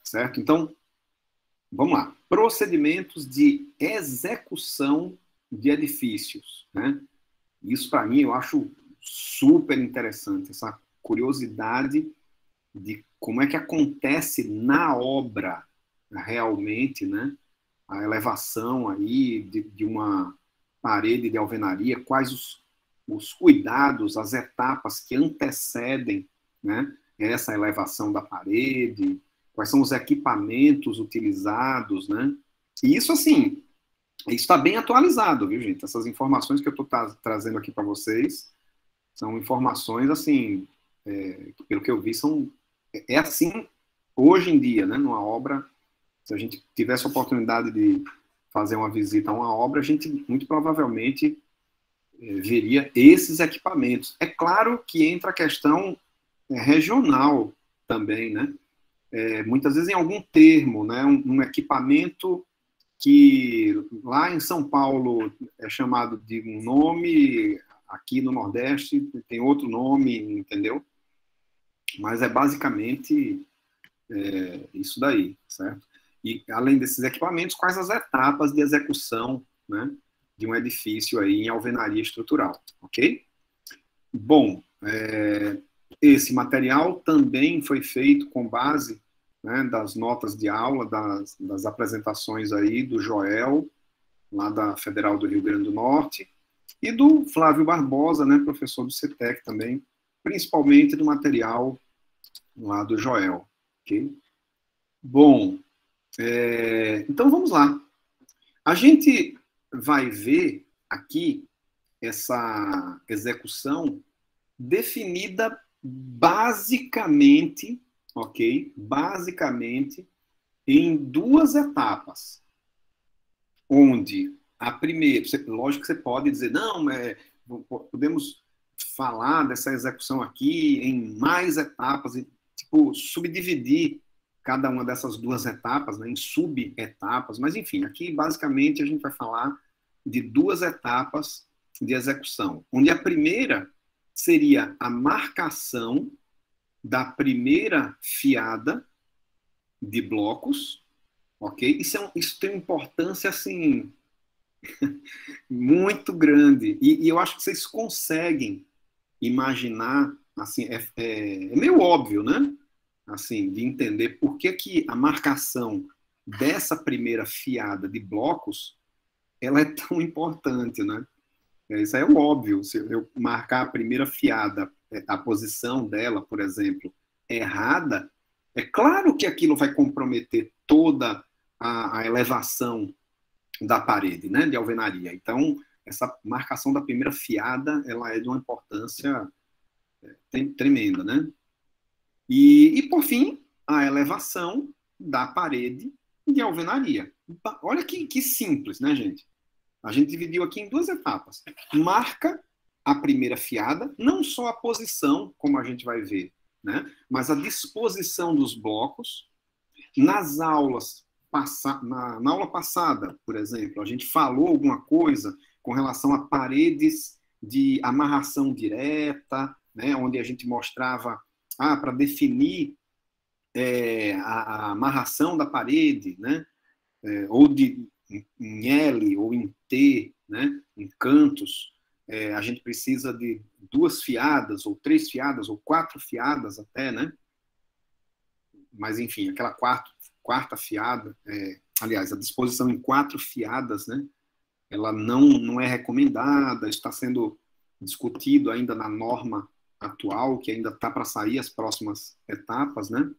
certo? Então, vamos lá. Procedimentos de execução de edifícios, né? Isso, para mim, eu acho super interessante, essa curiosidade de como é que acontece na obra realmente, né? A elevação aí de uma parede de alvenaria, quais os cuidados, as etapas que antecedem, né, essa elevação da parede, quais são os equipamentos utilizados, né? E isso, assim, isso está bem atualizado, viu, gente? Essas informações que eu estou trazendo aqui para vocês são informações, assim, que, pelo que eu vi, é assim hoje em dia, né? Numa obra, se a gente tivesse a oportunidade de fazer uma visita a uma obra, a gente muito provavelmente veria esses equipamentos. É claro que entra a questão regional também, né? Muitas vezes em algum termo, né? Um equipamento que lá em São Paulo é chamado de um nome, aqui no Nordeste tem outro nome, entendeu? Mas é basicamente isso daí, certo? E além desses equipamentos, quais as etapas de execução, né, de um edifício aí em alvenaria estrutural, ok? Bom, esse material também foi feito com base, né, das notas de aula, das apresentações aí do Joel, lá da Federal do Rio Grande do Norte, e do Flávio Barbosa, né, professor do CETEC também, principalmente do material lá do Joel, ok? Bom, então vamos lá. A gente vai ver aqui essa execução definida basicamente, ok? Basicamente em duas etapas, onde a primeira, lógico que você pode dizer, não, podemos falar dessa execução aqui em mais etapas, tipo, subdividir cada uma dessas duas etapas, né, em subetapas, mas enfim, aqui basicamente a gente vai falar de duas etapas de execução, onde a primeira seria a marcação da primeira fiada de blocos, ok? Isso tem uma importância, assim, muito grande, e eu acho que vocês conseguem imaginar, assim, é meio óbvio, né? Assim, de entender por que que a marcação dessa primeira fiada de blocos, ela é tão importante, né? Isso aí é o óbvio. Se eu marcar a primeira fiada, a posição dela, por exemplo, errada, é claro que aquilo vai comprometer toda a elevação da parede, né, de alvenaria. Então, essa marcação da primeira fiada, ela é de uma importância tremenda, né? E por fim, a elevação da parede de alvenaria. Olha que simples, né, gente? A gente dividiu aqui em duas etapas. Marca a primeira fiada, não só a posição, como a gente vai ver, né? Mas a disposição dos blocos. Nas aulas, na aula passada, por exemplo, a gente falou alguma coisa com relação a paredes de amarração direta, né? Onde a gente mostrava, para definir a amarração da parede, né? Ou em L ou em T, né, em cantos, a gente precisa de duas fiadas, ou três fiadas, ou quatro fiadas até, né? Mas, enfim, aquela quarta fiada, aliás, a disposição em quatro fiadas, né, ela não é recomendada, está sendo discutido ainda na norma atual, que ainda está para sair as próximas etapas, né?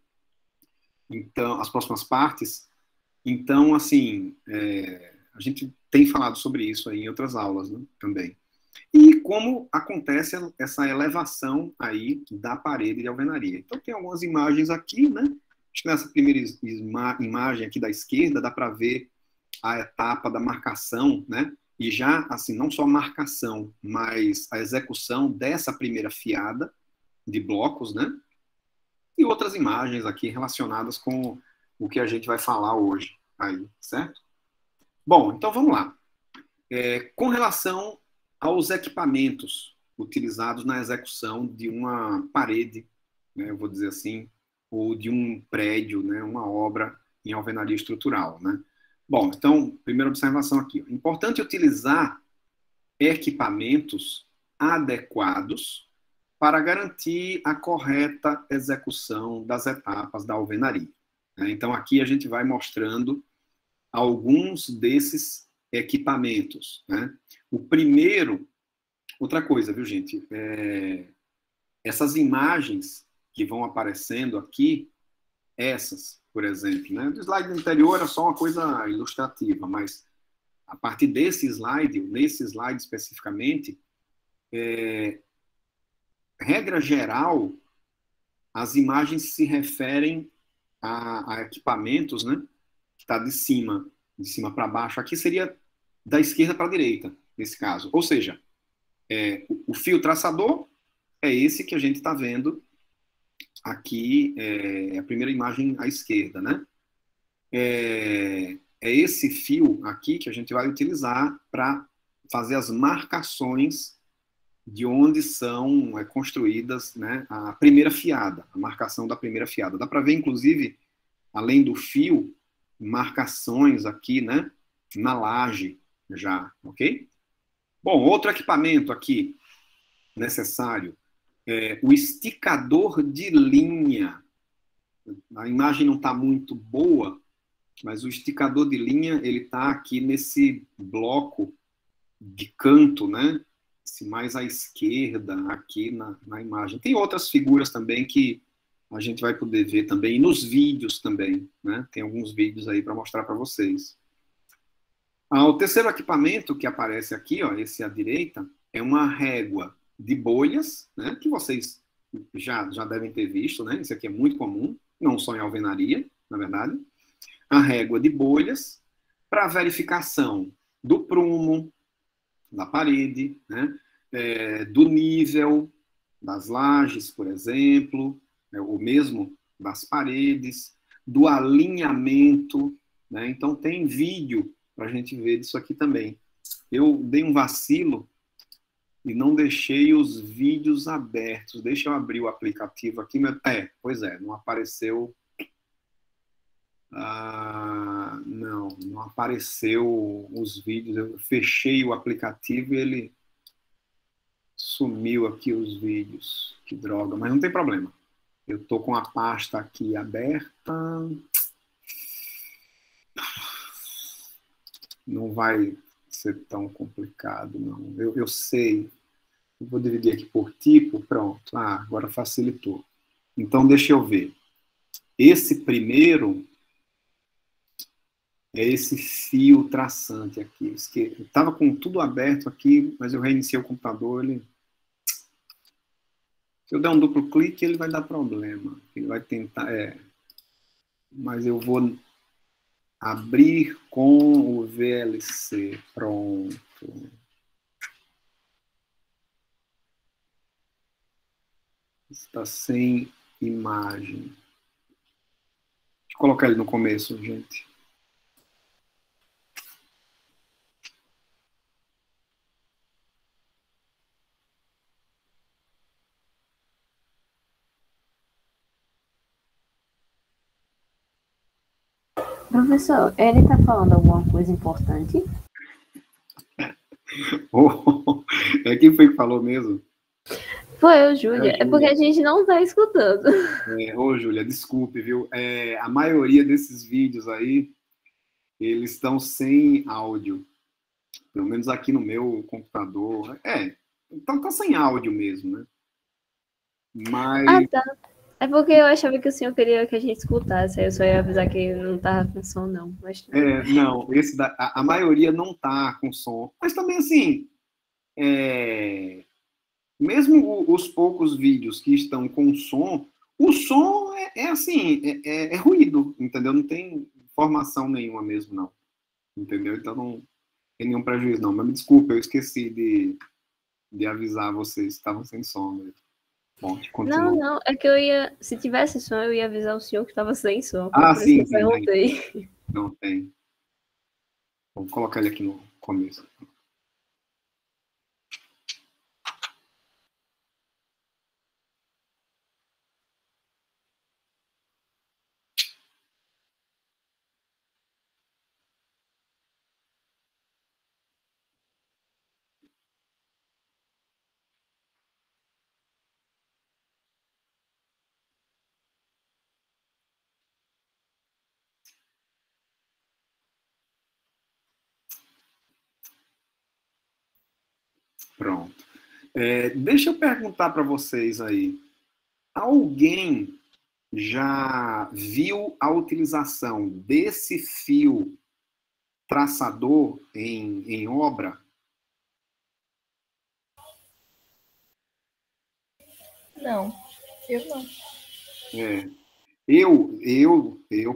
Então, as próximas partes. Então, assim, a gente tem falado sobre isso aí em outras aulas, né, também. E como acontece essa elevação aí da parede de alvenaria. Então, tem algumas imagens aqui, né? Acho que nessa primeira imagem aqui da esquerda dá para ver a etapa da marcação, né? E já, assim, não só a marcação, mas a execução dessa primeira fiada de blocos, né? E outras imagens aqui relacionadas com o que a gente vai falar hoje aí, certo? Bom, então vamos lá. Com relação aos equipamentos utilizados na execução de uma parede, né, eu vou dizer assim, ou de um prédio, né, uma obra em alvenaria estrutural, né? Bom, então, primeira observação aqui. Importante utilizar equipamentos adequados para garantir a correta execução das etapas da alvenaria, né? Então, aqui a gente vai mostrando alguns desses equipamentos, né? O primeiro, outra coisa, viu, gente? Essas imagens que vão aparecendo aqui, essas, por exemplo, né? Do slide anterior é só uma coisa ilustrativa, mas a partir desse slide, nesse slide especificamente, regra geral, as imagens se referem a equipamentos, né? Que está de cima para baixo. Aqui seria da esquerda para a direita, nesse caso. Ou seja, o fio traçador é esse que a gente está vendo aqui, a primeira imagem à esquerda, né? É esse fio aqui que a gente vai utilizar para fazer as marcações de onde são construídas, né, a primeira fiada, a marcação da primeira fiada. Dá para ver, inclusive, além do fio, marcações aqui, né, na laje já, ok? Bom, outro equipamento aqui necessário é o esticador de linha. A imagem não está muito boa, mas o esticador de linha ele está aqui nesse bloco de canto, né? Mais à esquerda aqui na imagem. Tem outras figuras também que a gente vai poder ver também, e nos vídeos também, né? Tem alguns vídeos aí para mostrar para vocês. O terceiro equipamento que aparece aqui, ó, esse à direita, é uma régua de bolhas, né? Que vocês já devem ter visto, né? Isso aqui é muito comum, não só em alvenaria, na verdade. A régua de bolhas para verificação do prumo da parede, né? Do nível das lajes, por exemplo, né? Ou mesmo das paredes, do alinhamento, né? Então tem vídeo para a gente ver disso aqui também. Eu dei um vacilo e não deixei os vídeos abertos. Deixa eu abrir o aplicativo aqui. Pois é, não apareceu. Não apareceu os vídeos. Eu fechei o aplicativo e ele sumiu aqui os vídeos. Que droga, mas não tem problema. Eu estou com a pasta aqui aberta. Não vai ser tão complicado, não. Eu sei. Eu vou dividir aqui por tipo, pronto. Agora facilitou. Então, deixa eu ver. Esse primeiro é esse fio traçante aqui. Eu estava com tudo aberto aqui, mas eu reiniciei o computador. Se eu der um duplo clique, ele vai dar problema. Ele vai tentar... Mas eu vou abrir com o VLC. Pronto. Está sem imagem. Deixa eu colocar ele no começo, gente. Professor, ele está falando alguma coisa importante? Quem foi que falou mesmo? Foi, Júlia. É porque a gente não está escutando. Júlia, desculpe, viu? A maioria desses vídeos aí, eles estão sem áudio. Pelo menos aqui no meu computador. Então tá sem áudio mesmo, né? Mas... tá. É porque eu achava que o senhor queria que a gente escutasse. Aí eu só ia avisar que não tava com som, não. Mas... não, a maioria não tá com som. Mas também, assim, mesmo os poucos vídeos que estão com som, o som é ruído, entendeu? Não tem informação nenhuma mesmo, não. Entendeu? Então não tem nenhum prejuízo, não. Mas me desculpa, eu esqueci de avisar vocês que estavam sem som mesmo. Bom, não, é que eu ia... Se tivesse som, eu ia avisar o senhor que estava sem som. Sim, eu perguntei. Não tem. Vou colocar ele aqui no começo. Pronto. Deixa eu perguntar para vocês aí. Alguém já viu a utilização desse fio traçador em obra? Não, eu não.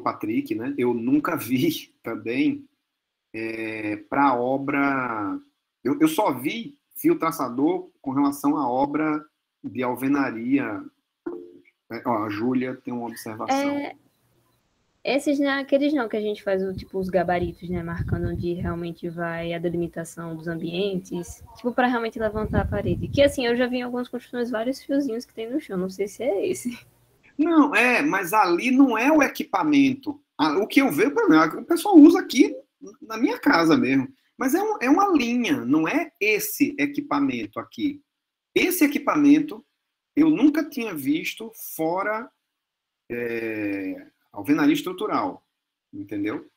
Patrick, né? Eu nunca vi também para obra. Eu só vi fio traçador com relação à obra de alvenaria. Ó, a Júlia tem uma observação. Esses, né, aqueles não que a gente faz tipo os gabaritos, né, marcando onde realmente vai a delimitação dos ambientes, tipo para realmente levantar a parede. Que assim, eu já vi em algumas construções vários fiozinhos que tem no chão, não sei se é esse. Não, mas ali não é o equipamento. O que eu vejo, por exemplo, o pessoal usa aqui na minha casa mesmo. Mas é uma linha, não é esse equipamento aqui. Esse equipamento eu nunca tinha visto fora alvenaria estrutural, entendeu?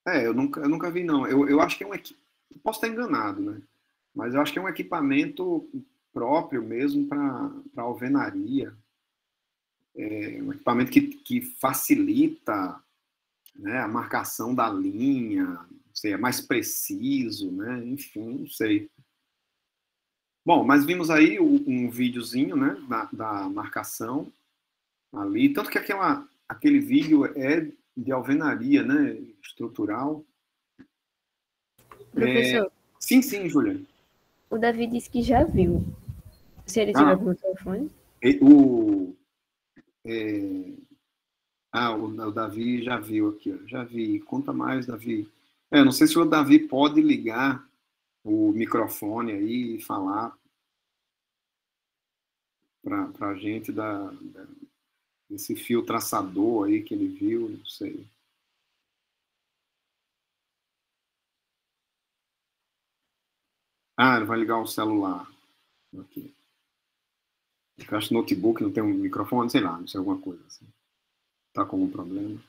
Eu nunca vi, não. Eu acho que é um equipamento. Posso estar enganado, né? Mas eu acho que é um equipamento próprio mesmo para alvenaria. Um equipamento que facilita, né, a marcação da linha, não sei, é mais preciso, né? Enfim, não sei. Bom, mas vimos aí um videozinho, né, da marcação ali, tanto que aquele vídeo é de alvenaria, né, estrutural. Professor, Sim, Julia. o Davi disse que já viu. Se ele tiver com o telefone. O Davi já viu aqui, ó. Já vi. Conta mais, Davi. Não sei se o Davi pode ligar o microfone aí e falar para a gente desse fio traçador aí que ele viu, não sei. Ele vai ligar o celular. Aqui. Eu acho que notebook não tem um microfone, sei lá, não sei, alguma coisa assim. Tá com algum problema?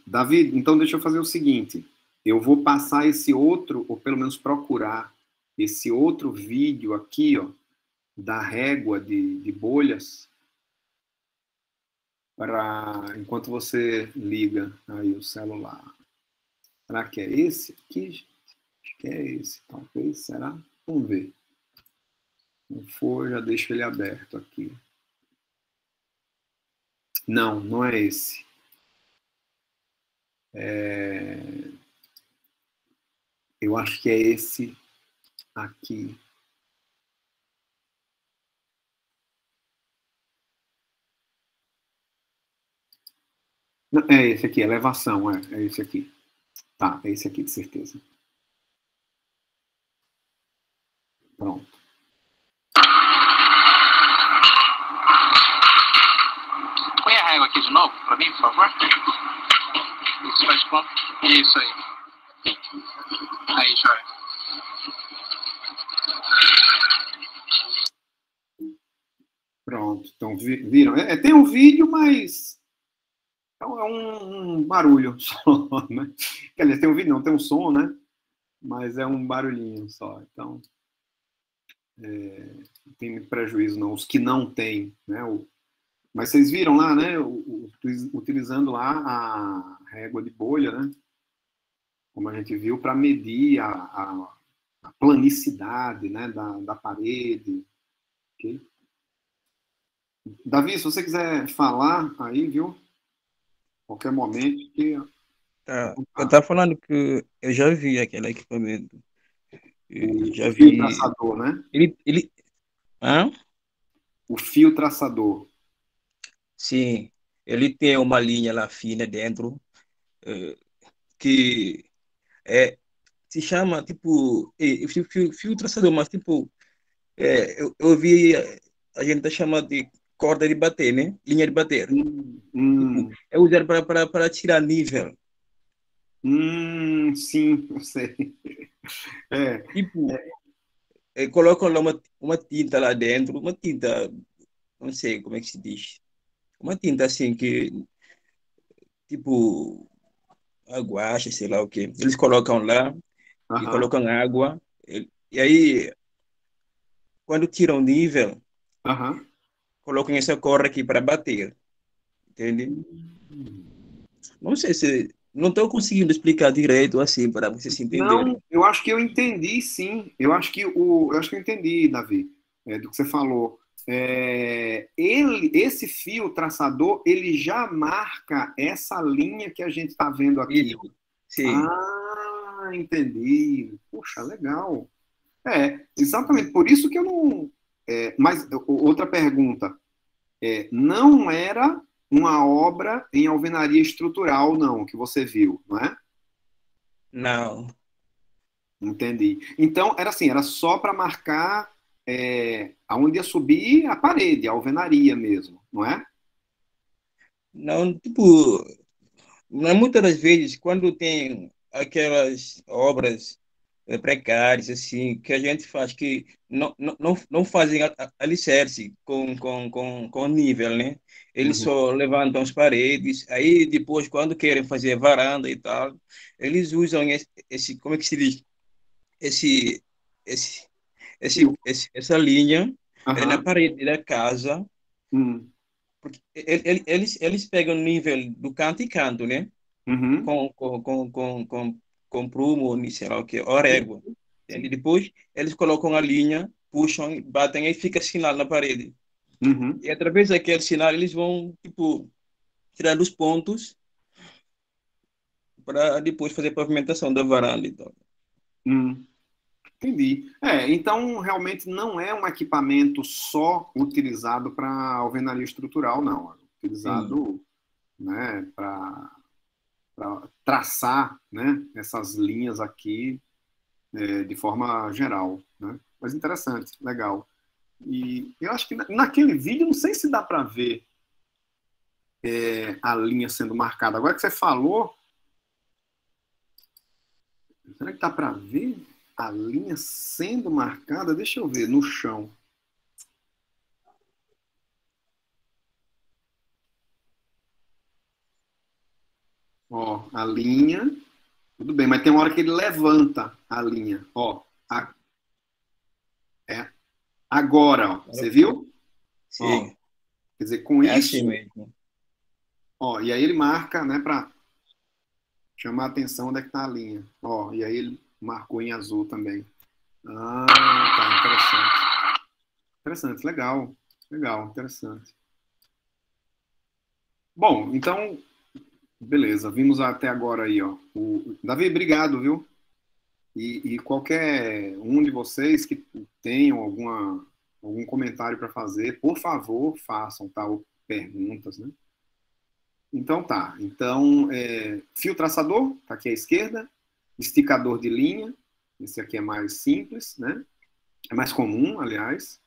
Davi, então deixa eu fazer o seguinte. Eu vou passar esse outro, ou pelo menos procurar esse outro vídeo aqui, ó, da régua de bolhas, enquanto você liga aí o celular. Será que é esse aqui? Acho que é esse, talvez. Será? Vamos ver. Se não for, já deixo ele aberto aqui. Não, não é esse. Eu acho que é esse aqui. Não, é esse aqui, elevação, é esse aqui. Tá, é esse aqui, de certeza. Pronto. Põe a régua aqui de novo, para mim, por favor. Isso faz conta. Isso aí. Aí, joia. Pronto, então viram? Tem um vídeo, mas é um barulho só, né? Quer dizer, tem um vídeo, não, tem um som, né? Mas é um barulhinho só. Então, não tem muito prejuízo, não. Os que não têm, né? Mas vocês viram lá, né? Utilizando lá a régua de bolha, né? Como a gente viu, para medir a planicidade, né? Da parede. Ok? Davi, se você quiser falar aí, viu? Qualquer momento. Eu estava falando que eu já vi aquele equipamento. O fio traçador, né? Hã? O fio traçador. Sim, ele tem uma linha lá fina dentro, que se chama, tipo, fio traçador, mas tipo, eu vi, a gente chama de corda de bater, né? Linha de bater. Tipo, é usado para tirar nível. Sim, eu sei. Tipo, colocam lá uma tinta lá dentro, uma tinta, não sei como é que se diz. Uma tinta assim que tipo aguache, sei lá o quê. Eles colocam lá e Aham, colocam água. E aí, quando tiram o nível, aham. colocam essa corda aqui para bater, entende? Não sei se... Não estou conseguindo explicar direito assim para vocês se Não, entenderem. eu acho que eu entendi, sim. Eu acho que eu entendi, Davi, do que você falou. Esse fio traçador, ele já marca essa linha que a gente está vendo aqui. Isso, sim. Ah, entendi. Puxa, legal. Exatamente. Por isso que eu não. Mas outra pergunta. Não era uma obra em alvenaria estrutural, não, que você viu, não é? Não, Entendi. Então, era assim, era só para marcar aonde ia subir a parede, a alvenaria mesmo, não é? não, tipo, não é muitas das vezes quando tem aquelas obras precárias assim que a gente faz que não fazem alicerce com nível, né? Eles Uhum. só levantam as paredes, aí depois quando querem fazer varanda e tal, eles usam como é que se diz? Esse esse Fio. essa linha na Aham. parede da casa, Hum. porque eles pegam o nível do canto e canto, né? Uhum. Com prumo, sei lá o que, orégua. Entende? Depois eles colocam a linha, puxam, batem e fica sinal na parede. Uhum. E através daquele sinal eles vão, tipo, tirar os pontos para depois fazer a pavimentação da varanda e tal. Hum. Entendi. Então realmente não é um equipamento só utilizado para alvenaria estrutural, não. É Sim, utilizado, né, para traçar, né, essas linhas aqui de forma geral, né? Mas interessante, legal. E eu acho que naquele vídeo, não sei se dá para ver a linha sendo marcada. Agora que você falou, será que dá para ver a linha sendo marcada? Deixa eu ver, no chão. Ó, a linha, tudo bem, mas tem uma hora que ele levanta a linha. Ó, é, agora, ó, você viu? Ó, sim, quer dizer, com é assim isso, mesmo. ó, e aí ele marca, né, para chamar a atenção onde é que tá a linha. Ó, e aí ele marcou em azul também. Ah, tá, interessante. Interessante, legal. Legal, interessante. Bom, então, beleza, vimos até agora aí, ó. Davi, obrigado, viu? E qualquer um de vocês que tenham algum comentário para fazer, por favor, façam, tá? Ou perguntas, né? Então tá. Então, fio traçador, tá aqui à esquerda. Esticador de linha, esse aqui é mais simples, né? É mais comum, aliás,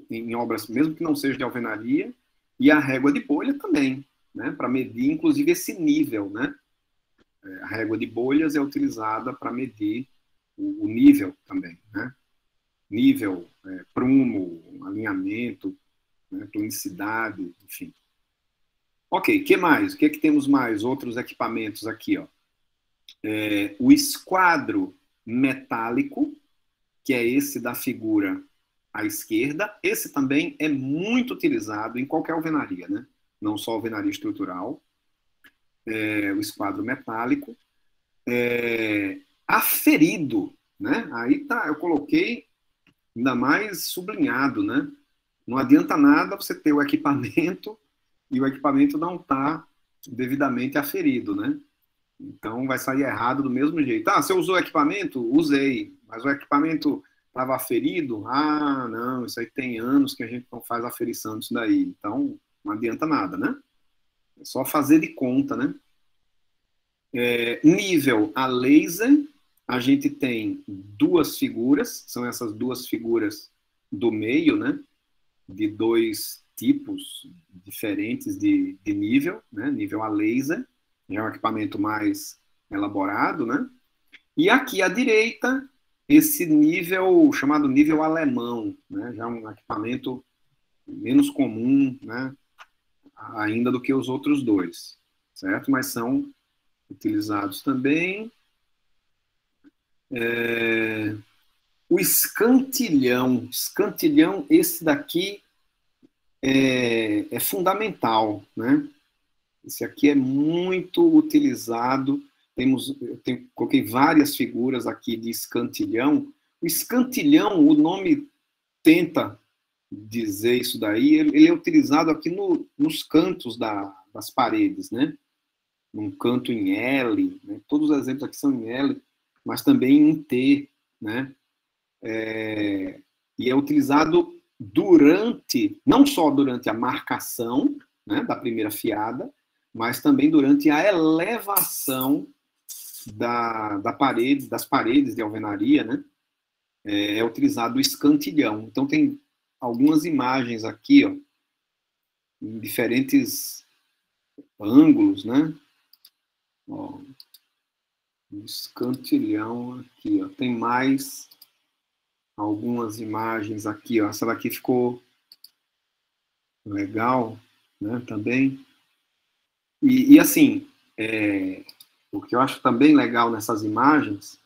em obras, mesmo que não seja de alvenaria. E a régua de bolha também, né? Para medir, inclusive, esse nível, né? A régua de bolhas é utilizada para medir o nível também, né? Nível, prumo, alinhamento, né? Tonicidade, enfim. Ok, o que mais? O que é que temos mais? Outros equipamentos aqui, ó. O esquadro metálico, que é esse da figura à esquerda. Esse também é muito utilizado em qualquer alvenaria, né? Não só alvenaria estrutural. O esquadro metálico. Aferido, né? Aí tá, eu coloquei ainda mais sublinhado, né? Não adianta nada você ter o equipamento e o equipamento não está devidamente aferido, né? Então vai sair errado do mesmo jeito. Ah, você usou o equipamento? Usei, mas o equipamento estava aferido? Ah, não, isso aí tem anos que a gente não faz aferição disso daí. Então não adianta nada, né? É só fazer de conta, né? Nível a laser, a gente tem duas figuras, são essas duas figuras do meio, né? De dois tipos diferentes de nível, né? Nível a laser, já é um equipamento mais elaborado, né? E aqui à direita, esse nível chamado nível alemão, né? Já um equipamento menos comum, né? Ainda do que os outros dois. certo? Mas são utilizados também. O escantilhão. Escantilhão, esse daqui é fundamental, né? Esse aqui é muito utilizado. Coloquei várias figuras aqui de escantilhão. O escantilhão, o nome tenta dizer isso daí, ele é utilizado aqui nos cantos das paredes, né? Num canto em L, né? Todos os exemplos aqui são em L, mas também em T, né? E é utilizado não só durante a marcação, né, da primeira fiada, mas também durante a elevação das paredes de alvenaria, né? É utilizado o escantilhão. Então tem algumas imagens aqui, ó, em diferentes ângulos, né? Ó, escantilhão aqui, ó. Tem mais algumas imagens aqui, ó. Essa daqui ficou legal, né? Também. E assim, o que eu acho também legal nessas imagens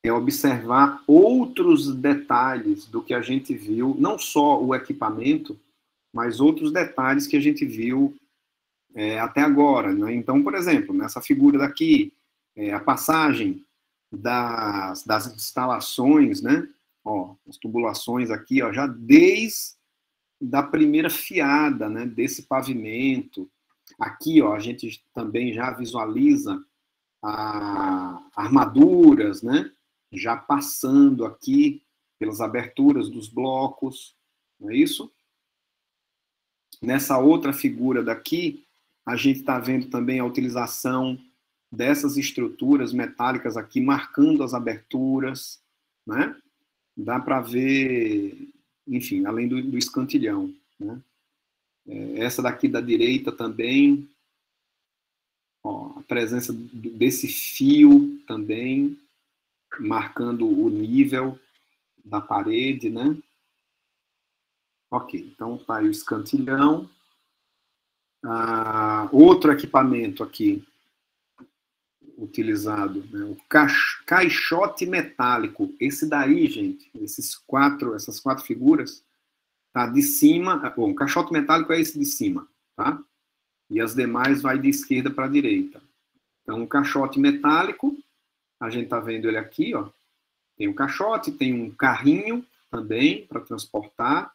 é observar outros detalhes do que a gente viu, não só o equipamento, mas outros detalhes que a gente viu até agora, né? Então, por exemplo, nessa figura daqui, a passagem das instalações, né? Ó, as tubulações aqui, ó, já desde da primeira fiada, né? Desse pavimento. Aqui, ó, a gente também já visualiza armaduras, né? Já passando aqui pelas aberturas dos blocos, não é isso? Nessa outra figura daqui, a gente está vendo também a utilização dessas estruturas metálicas aqui, marcando as aberturas, né? Dá para ver, enfim, além do escantilhão, né? Essa daqui da direita também, ó, a presença desse fio também, marcando o nível da parede, né? Ok, então tá aí o escantilhão. Outro equipamento aqui utilizado, né? O caixote metálico. Esse daí, gente, essas quatro figuras, tá de cima. Bom, o caixote metálico é esse de cima, tá? E as demais vai de esquerda para a direita. Então, o caixote metálico, a gente tá vendo ele aqui, ó. Tem um caixote, tem um carrinho também para transportar.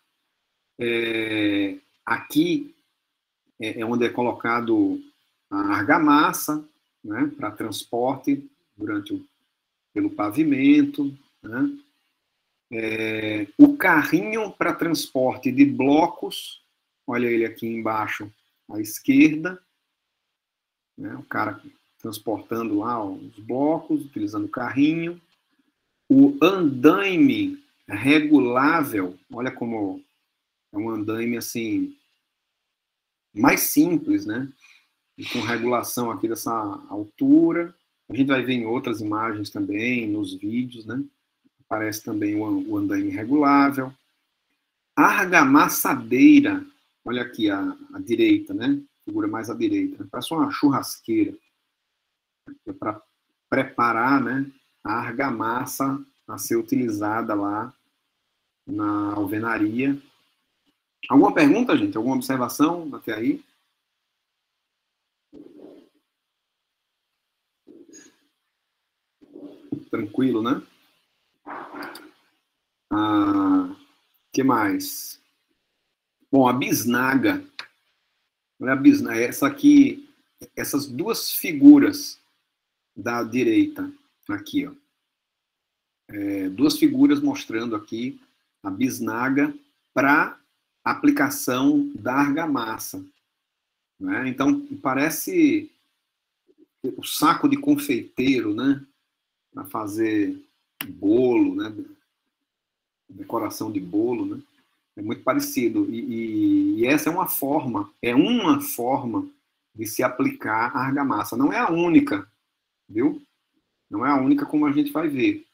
Aqui é onde é colocado a argamassa, né, para transporte pelo pavimento, né? O carrinho para transporte de blocos, olha ele aqui embaixo à esquerda, né, o cara transportando lá os blocos, utilizando o carrinho. O andaime regulável, olha como é um andaime assim mais simples, né? E com regulação aqui dessa altura. A gente vai ver em outras imagens também, nos vídeos, né? Aparece também o andaime regulável. Argamassadeira, olha aqui a direita, né? Figura mais à direita. Parece uma churrasqueira. É para preparar, né, a argamassa a ser utilizada lá na alvenaria. Alguma pergunta, gente? Alguma observação até aí? Tranquilo, né? Que mais? Bom, a bisnaga. Olha a bisnaga. Essas duas figuras da direita, aqui, ó. Duas figuras mostrando aqui a bisnaga para aplicação da argamassa, né? Então, parece o saco de confeiteiro, né? Para fazer bolo, né? Decoração de bolo, né? É muito parecido. E essa é uma forma de se aplicar a argamassa. Não é a única, viu? Não é a única como a gente vai ver.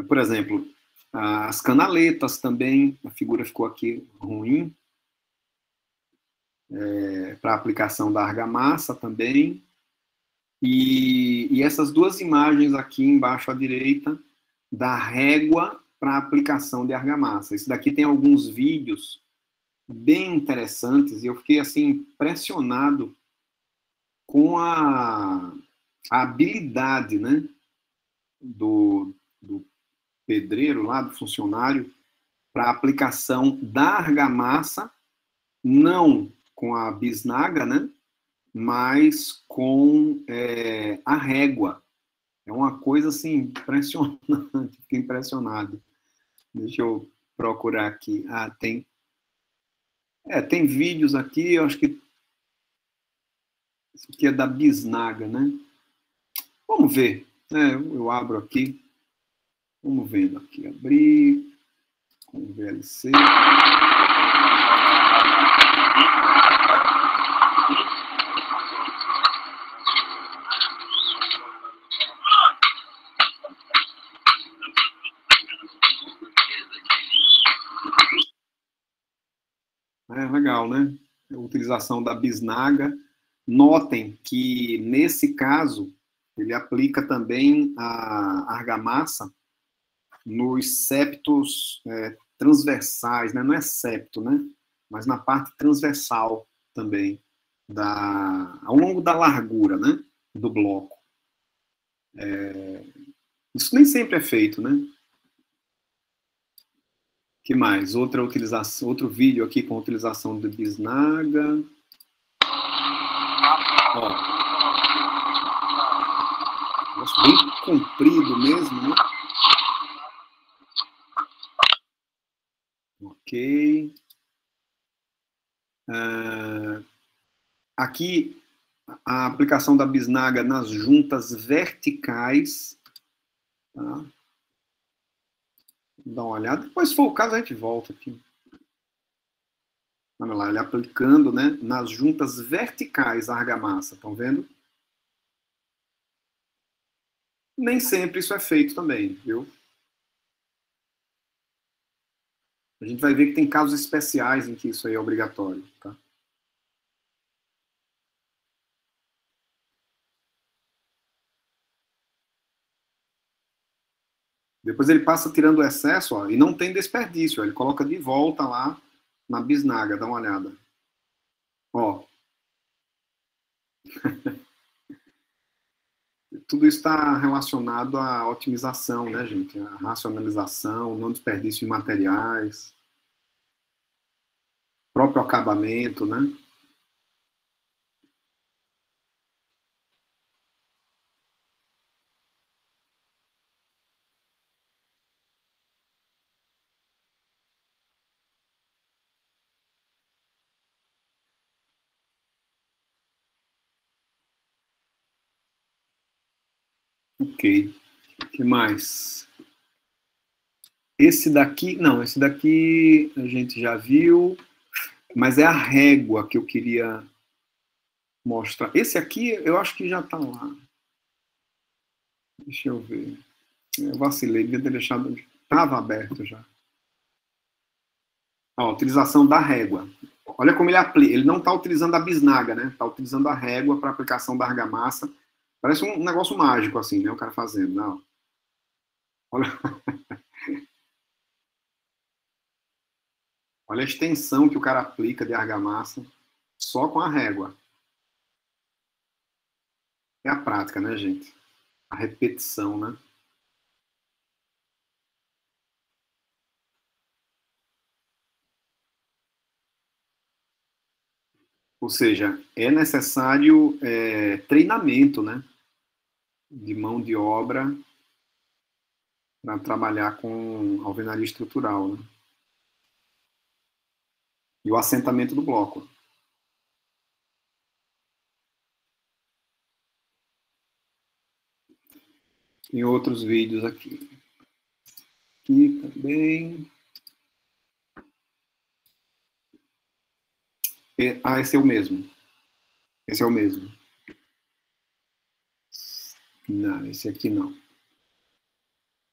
Por exemplo, as canaletas também, a figura ficou aqui ruim. para aplicação da argamassa também. E essas duas imagens aqui embaixo à direita, da régua para aplicação de argamassa. Esse daqui tem alguns vídeos bem interessantes, e eu fiquei assim impressionado com a habilidade, né, do pedreiro lá, do funcionário, para aplicação da argamassa, não com a bisnaga, né, mas com a régua. É uma coisa assim impressionante, fiquei impressionado. Deixa eu procurar aqui. Tem vídeos aqui, eu acho que isso aqui é da bisnaga, né? Vamos ver. Eu abro aqui. Vamos vendo aqui. Abrir. Com VLC. Legal, né? A utilização da bisnaga. Notem que, nesse caso, ele aplica também a argamassa nos septos transversais, né? Não é septo, né? Mas na parte transversal também, ao longo da largura, né? Do bloco. Isso nem sempre é feito, né? Que mais? Outra utilização, outro vídeo aqui com a utilização de bisnaga. Ó. Negócio bem comprido mesmo, né? Ok. Aqui, a aplicação da bisnaga nas juntas verticais. Tá? Dá uma olhada. Depois, se for o caso, a gente volta aqui. Olha lá, ele aplicando, né, nas juntas verticais a argamassa. Estão vendo? Nem sempre isso é feito também, viu? A gente vai ver que tem casos especiais em que isso aí é obrigatório, tá? Depois ele passa tirando o excesso, ó, e não tem desperdício. Ó, ele coloca de volta lá na bisnaga. Dá uma olhada. Ó. Tudo isso está relacionado à otimização, né, gente? A racionalização, não desperdício de materiais, próprio acabamento, né? Ok. O que mais? Esse daqui a gente já viu, mas é a régua que eu queria mostrar. Esse aqui eu acho que já está lá. Deixa eu ver. Eu vacilei, devia ter deixado. Estava aberto já. Ó, utilização da régua. Olha como ele aplica. Ele não está utilizando a bisnaga, né? Está utilizando a régua para aplicação da argamassa. Parece um negócio mágico, assim, né? O cara fazendo. Não. Olha. Olha a extensão que o cara aplica de argamassa só com a régua. É a prática, né, gente? A repetição, né? Ou seja, é necessário treinamento, né? De mão de obra para trabalhar com alvenaria estrutural, né? E o assentamento do bloco. Tem outros vídeos aqui. Aqui também. Esse é o mesmo. Esse é o mesmo. Não, esse aqui não.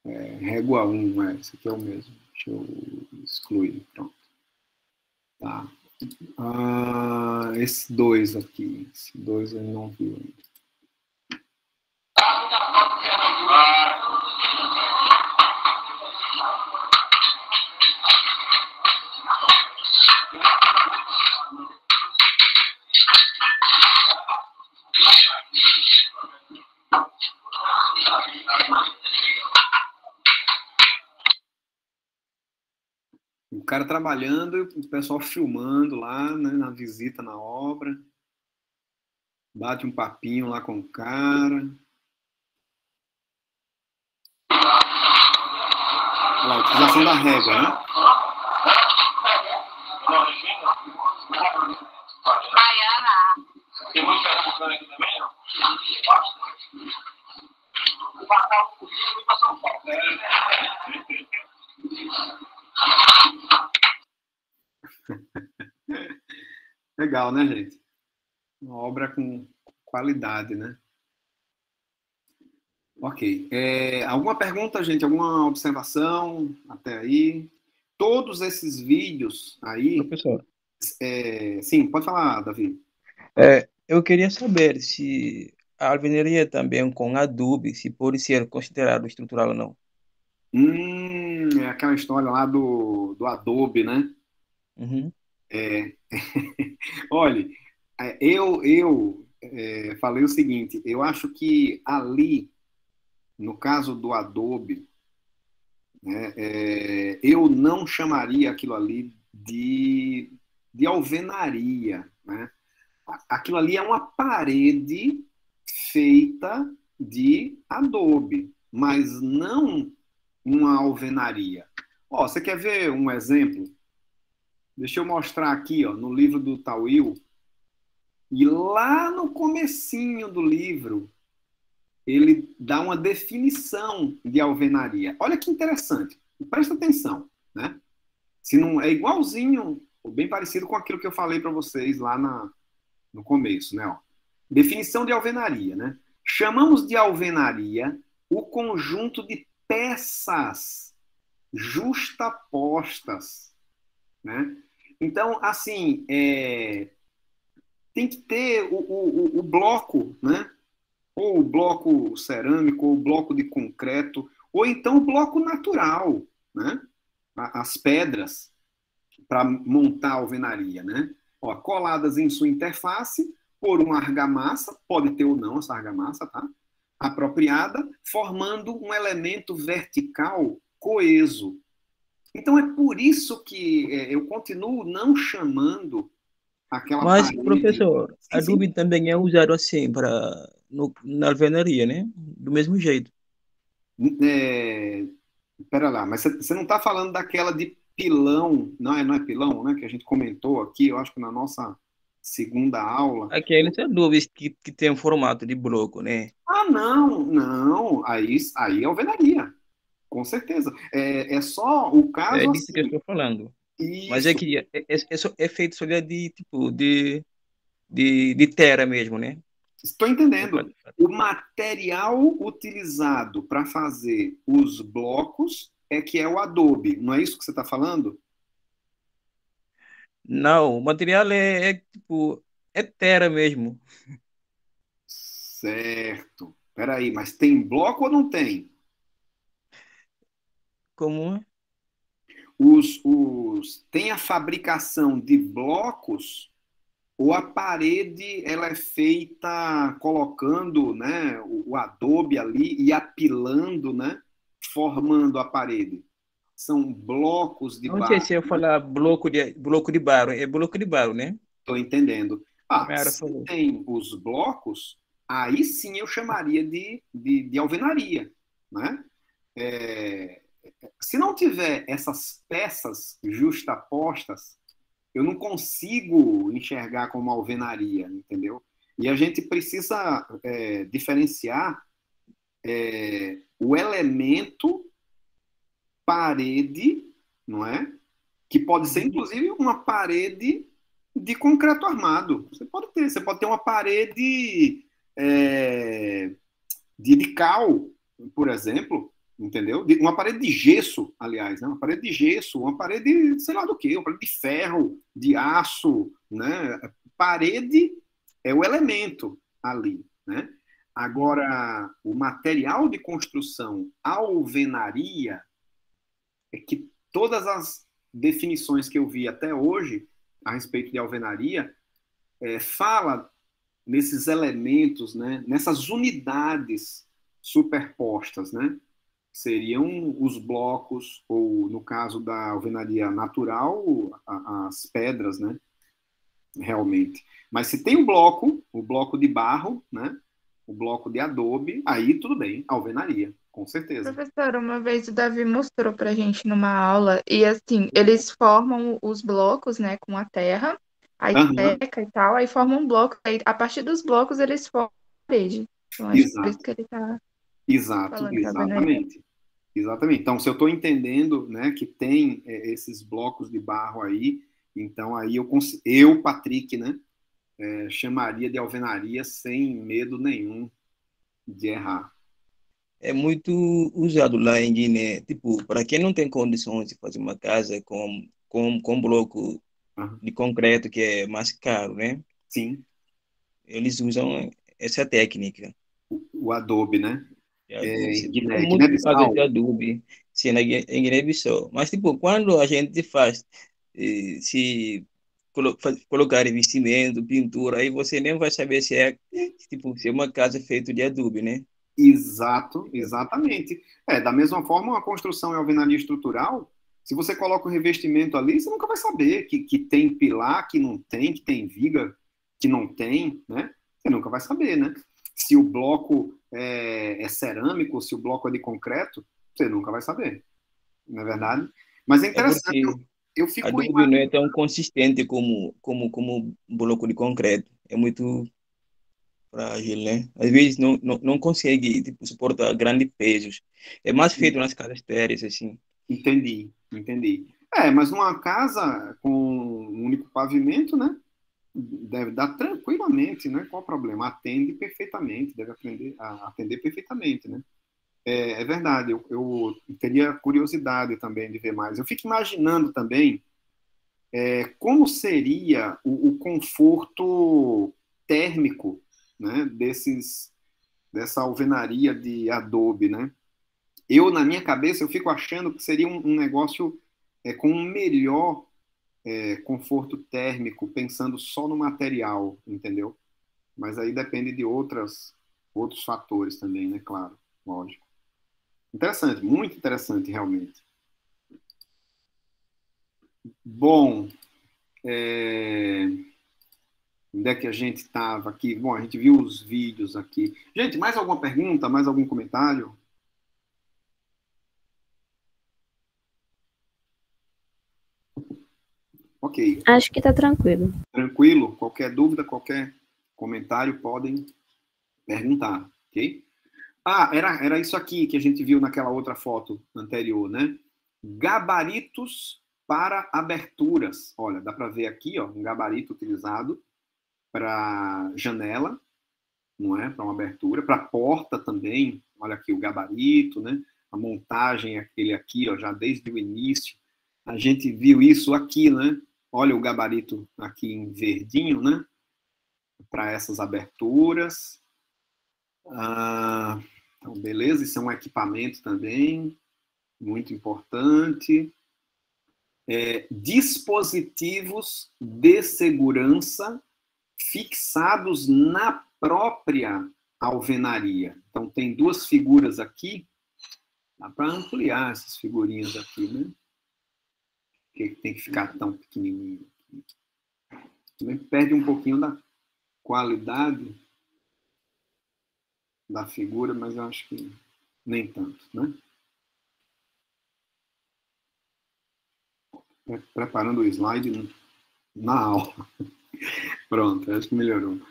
Régua 1, esse aqui é o mesmo. Deixa eu excluir. Pronto. Tá. esse 2 aqui. Esse 2 eu não vi ainda. O cara trabalhando e o pessoal filmando lá, né, na visita na obra. Bate um papinho lá com o cara. Olha lá, a utilização da régua, né? Tem muito pernambucano aqui também, não? Legal, né, gente? Uma obra com qualidade, né? Ok. Alguma pergunta, gente? Alguma observação até aí? Todos esses vídeos aí... Professor, Sim, pode falar, Davi. eu queria saber se a alvenaria também com adobe, se pode ser considerado estrutural ou não. É aquela história lá do Adobe, né? Uhum. Olha, eu falei o seguinte, eu acho que ali, no caso do Adobe, né, eu não chamaria aquilo ali de alvenaria, né? Aquilo ali é uma parede feita de Adobe, mas não uma alvenaria. Ó, você quer ver um exemplo? Deixa eu mostrar aqui, ó, no livro do Tawil. E lá no comecinho do livro, ele dá uma definição de alvenaria. Olha que interessante. Presta atenção, né? Se não é igualzinho, ou bem parecido com aquilo que eu falei para vocês lá no começo, né? Ó. Definição de alvenaria, né? Chamamos de alvenaria o conjunto de peças justapostas, né? Então, assim, tem que ter o bloco, né? Ou o bloco cerâmico, ou o bloco de concreto, ou então o bloco natural, né? As pedras para montar a alvenaria, né? Ó, coladas em sua interface por uma argamassa, pode ter ou não essa argamassa, tá? Apropriada, formando um elemento vertical coeso. Então é por isso que eu continuo não chamando aquela Mas, parede... professor, Sim, adobe sim. também é usado assim na alvenaria, né? Do mesmo jeito. Pera lá, mas você não está falando daquela de pilão, não é pilão, né? Que a gente comentou aqui, eu acho que na nossa segunda aula. Aqueles adobes que tem formato de bloco, né? Ah, não, aí é alvenaria, com certeza. É só o É caso disso que eu assim. estou falando. Mas é Isso, que é feito só de tipo de terra mesmo, né? estou entendendo. O material utilizado para fazer os blocos é que é o adobe, não é isso que você está falando? Não, o material tipo é terra mesmo. Certo. Peraí, mas tem bloco ou não tem? Como é? Tem a fabricação de blocos ou a parede ela é feita colocando, né, o adobe ali e apilando, né, formando a parede. São blocos de Não sei barro. se eu falar bloco de barro, é bloco de barro, né? Estou entendendo. A Ah, Mayara se falou. tem os blocos, aí sim eu chamaria de alvenaria, né? Se não tiver essas peças justapostas, eu não consigo enxergar como alvenaria, entendeu? E a gente precisa diferenciar o elemento parede, não é? Que pode ser, inclusive, uma parede de concreto armado. Você pode ter uma parede de cal, por exemplo, entendeu? Uma parede de gesso, aliás, né? Uma parede de gesso, uma parede, sei lá do quê, uma parede de ferro, de aço, né? parede é o elemento ali, né? Agora, o material de construção, alvenaria, é que todas as definições que eu vi até hoje a respeito de alvenaria fala nesses elementos, né? Nessas unidades superpostas, né? Seriam os blocos, ou no caso da alvenaria natural, as pedras, né? Realmente. Mas se tem o bloco de barro, né? O bloco de adobe, aí tudo bem, alvenaria, com certeza. Professora, uma vez o Davi mostrou pra gente numa aula, e assim, eles formam os blocos, né, com a terra, aí Aham, seca e tal, aí formam um bloco, aí a partir dos blocos eles formam a parede. Então, acho que por isso exato, que ele tá exato, falando que a alvenaria. exatamente. Exatamente. Então, se eu estou entendendo, né, que tem esses blocos de barro aí, então aí eu Patrick, né, chamaria de alvenaria sem medo nenhum de errar. É muito usado lá em Guiné. Tipo, para quem não tem condições de fazer uma casa com bloco Aham. de concreto, que é mais caro, né? Sim, Eles usam essa técnica. o Adobe, né? De adubo. Em Tem Guiné muito casa de Bissau. adubo, sim, em Guiné-Bissau. Mas, tipo, quando a gente faz, se colocar revestimento, pintura, aí você nem vai saber tipo, se é uma casa feita de adubo, né? Exato, exatamente. Da mesma forma, uma construção em alvenaria estrutural, se você coloca o revestimento ali, você nunca vai saber que tem pilar, que não tem, que tem viga, que não tem, né? Você nunca vai saber, né? Se o bloco é cerâmico, se o bloco é de concreto, você nunca vai saber, não é verdade? Mas é É interessante, porque eu a fico adubo não é tão consistente como bloco de concreto. É muito frágil, né? Às vezes não consegue, tipo, suportar grandes pesos. É mais feito nas casas térreas, assim. entendi, entendi. Mas numa casa com um único pavimento, né? Deve dar tranquilamente, né? Qual o problema? Atende perfeitamente, deve aprender a atender perfeitamente, né? É verdade, eu teria curiosidade também de ver mais. Eu fico imaginando também como seria o conforto térmico, né? Dessa alvenaria de adobe, né? Na minha cabeça, eu fico achando que seria um negócio com um melhor conforto térmico, pensando só no material, entendeu? Mas aí depende de outros fatores também, né? Claro, lógico. Interessante, muito interessante, realmente. Bom, onde é que a gente estava aqui? Bom, a gente viu os vídeos aqui. Gente, mais alguma pergunta? Mais algum comentário? Ok, Acho que tá tranquilo. tranquilo. Qualquer dúvida, qualquer comentário, podem perguntar, ok? Era isso aqui que a gente viu naquela outra foto anterior, né? Gabaritos para aberturas. Olha, dá para ver aqui, ó, um gabarito utilizado para janela, não é? Para uma abertura, para porta também. Olha aqui o gabarito, né? A montagem aquele aqui, ó, já desde o início. A gente viu isso aqui, né? Olha o gabarito aqui em verdinho, né? Para essas aberturas. Então, beleza, isso é um equipamento também, muito importante. Dispositivos de segurança fixados na própria alvenaria. Então, tem duas figuras aqui. Dá para ampliar essas figurinhas aqui, né? Porque tem que ficar tão pequenininho. Também perde um pouquinho da qualidade da figura, mas eu acho que nem tanto, né? Preparando o slide na aula. Pronto, acho que melhorou.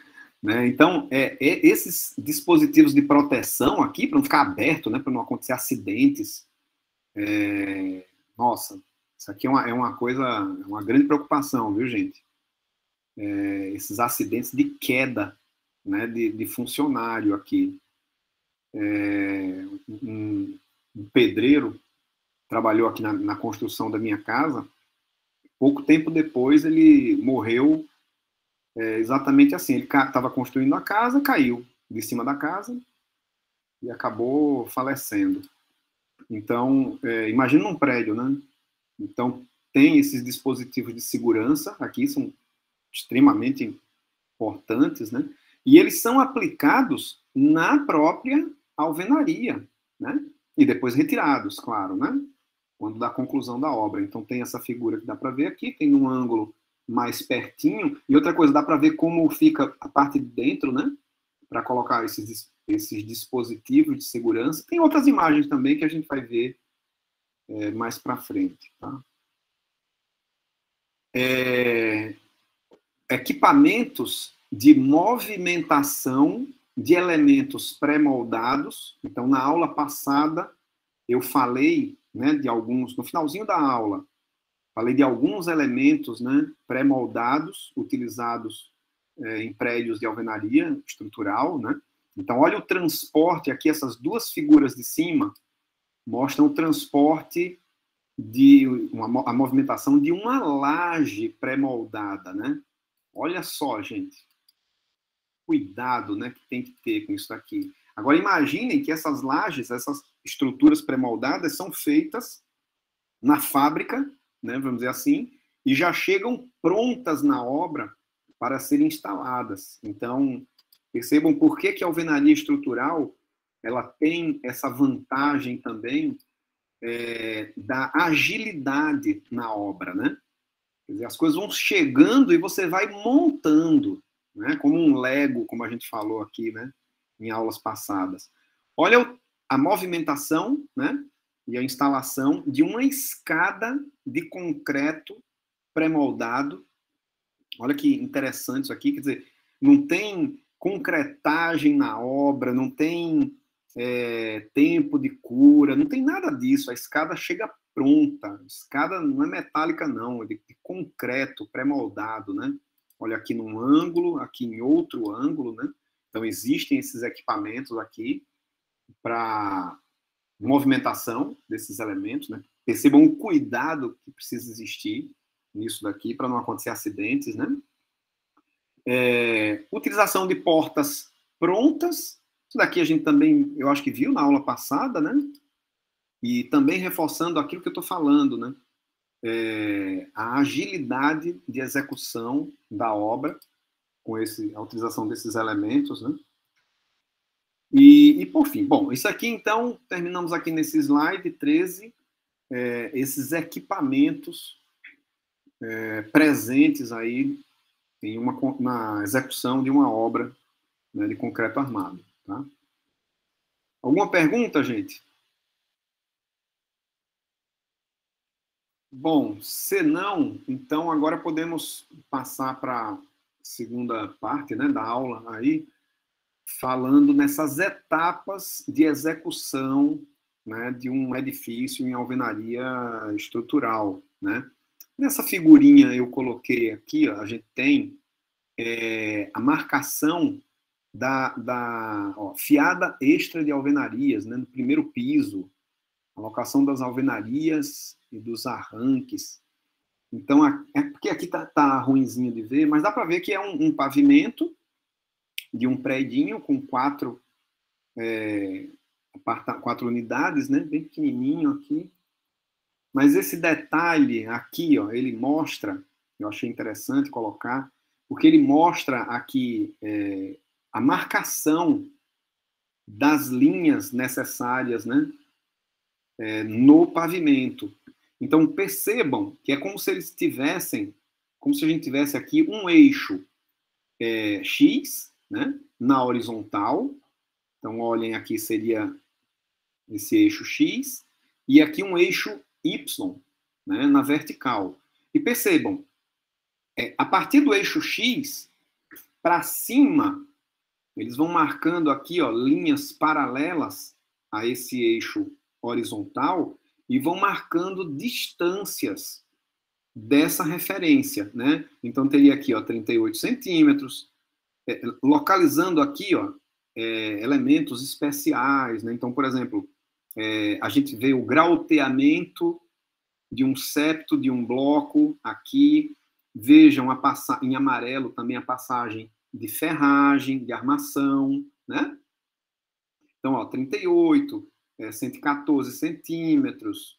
Né? Então, esses dispositivos de proteção aqui, para não ficar aberto, né, para não acontecer acidentes, nossa, isso aqui é uma coisa, uma grande preocupação, viu, gente? Esses acidentes de queda, né, de funcionário aqui. Um pedreiro trabalhou aqui na construção da minha casa. Pouco tempo depois, ele morreu exatamente assim. Ele estava construindo a casa, caiu de cima da casa e acabou falecendo. Então, imagina um prédio, né? Então, tem esses dispositivos de segurança aqui, são extremamente importantes, né? E eles são aplicados na própria alvenaria, né? E depois retirados, claro, né? Quando dá a conclusão da obra. Então, tem essa figura que dá para ver aqui, tem um ângulo mais pertinho. E outra coisa, dá para ver como fica a parte de dentro, né? Para colocar esses dispositivos de segurança. Tem outras imagens também que a gente vai ver mais para frente, tá? Equipamentos de movimentação de elementos pré-moldados. Então, na aula passada, eu falei, né, de alguns, no finalzinho da aula, falei de alguns elementos, né, pré-moldados, utilizados em prédios de alvenaria estrutural, né? Então, olha o transporte aqui, essas duas figuras de cima mostram o transporte a movimentação de uma laje pré-moldada, né? Olha só, gente. Cuidado, né, que tem que ter com isso aqui. Agora, imaginem que essas lajes, essas estruturas pré-moldadas são feitas na fábrica, né, vamos dizer assim, e já chegam prontas na obra para serem instaladas. Então, percebam por que a alvenaria estrutural ela tem essa vantagem também da agilidade na obra, né? Quer dizer, as coisas vão chegando e você vai montando, né? Como um Lego, como a gente falou aqui, né? Em aulas passadas. Olha a movimentação, né? E a instalação de uma escada de concreto pré-moldado. Olha que interessante isso aqui, quer dizer, não tem concretagem na obra, não tem tempo de cura, não tem nada disso. A escada chega pronta. A escada não é metálica, não, é de concreto, pré-moldado, né? Olha aqui num ângulo, aqui em outro ângulo, né? Então, existem esses equipamentos aqui para movimentação desses elementos, né? Percebam o cuidado que precisa existir nisso daqui para não acontecer acidentes, né? Utilização de portas prontas. Isso daqui a gente também, eu acho que viu na aula passada, né? E também reforçando aquilo que eu estou falando, né? A agilidade de execução da obra com a utilização desses elementos, né? E por fim, bom, isso aqui então, terminamos aqui nesse slide 13, esses equipamentos presentes aí na execução de uma obra, né, de concreto armado. Tá? Alguma pergunta, gente? Bom, se não, então agora podemos passar para a segunda parte, né, da aula aí, falando nessas etapas de execução, né, de um edifício em alvenaria estrutural, né? Nessa figurinha eu coloquei aqui, ó, a gente tem a marcação da fiada extra de alvenarias, né, no primeiro piso, a locação das alvenarias e dos arranques. Então, porque aqui tá ruinzinho de ver, mas dá para ver que é um pavimento de um predinho com quatro unidades, né, bem pequenininho aqui. Mas esse detalhe aqui, ó, ele mostra, eu achei interessante colocar, porque ele mostra aqui a marcação das linhas necessárias, né, no pavimento. Então, percebam que é como se eles tivessem, como se a gente tivesse aqui um eixo X, né, na horizontal. Então, olhem, aqui seria esse eixo X, e aqui um eixo Y, né, na vertical. E percebam, a partir do eixo X, para cima, eles vão marcando aqui, ó, linhas paralelas a esse eixo horizontal e vão marcando distâncias dessa referência, né? Então, teria aqui, ó, 38 centímetros, localizando aqui, ó, elementos especiais, né? Então, por exemplo, a gente vê o grauteamento de um septo de um bloco aqui, Vejam em amarelo também a passagem de ferragem, de armação, né? Então, ó, 38, 114 centímetros,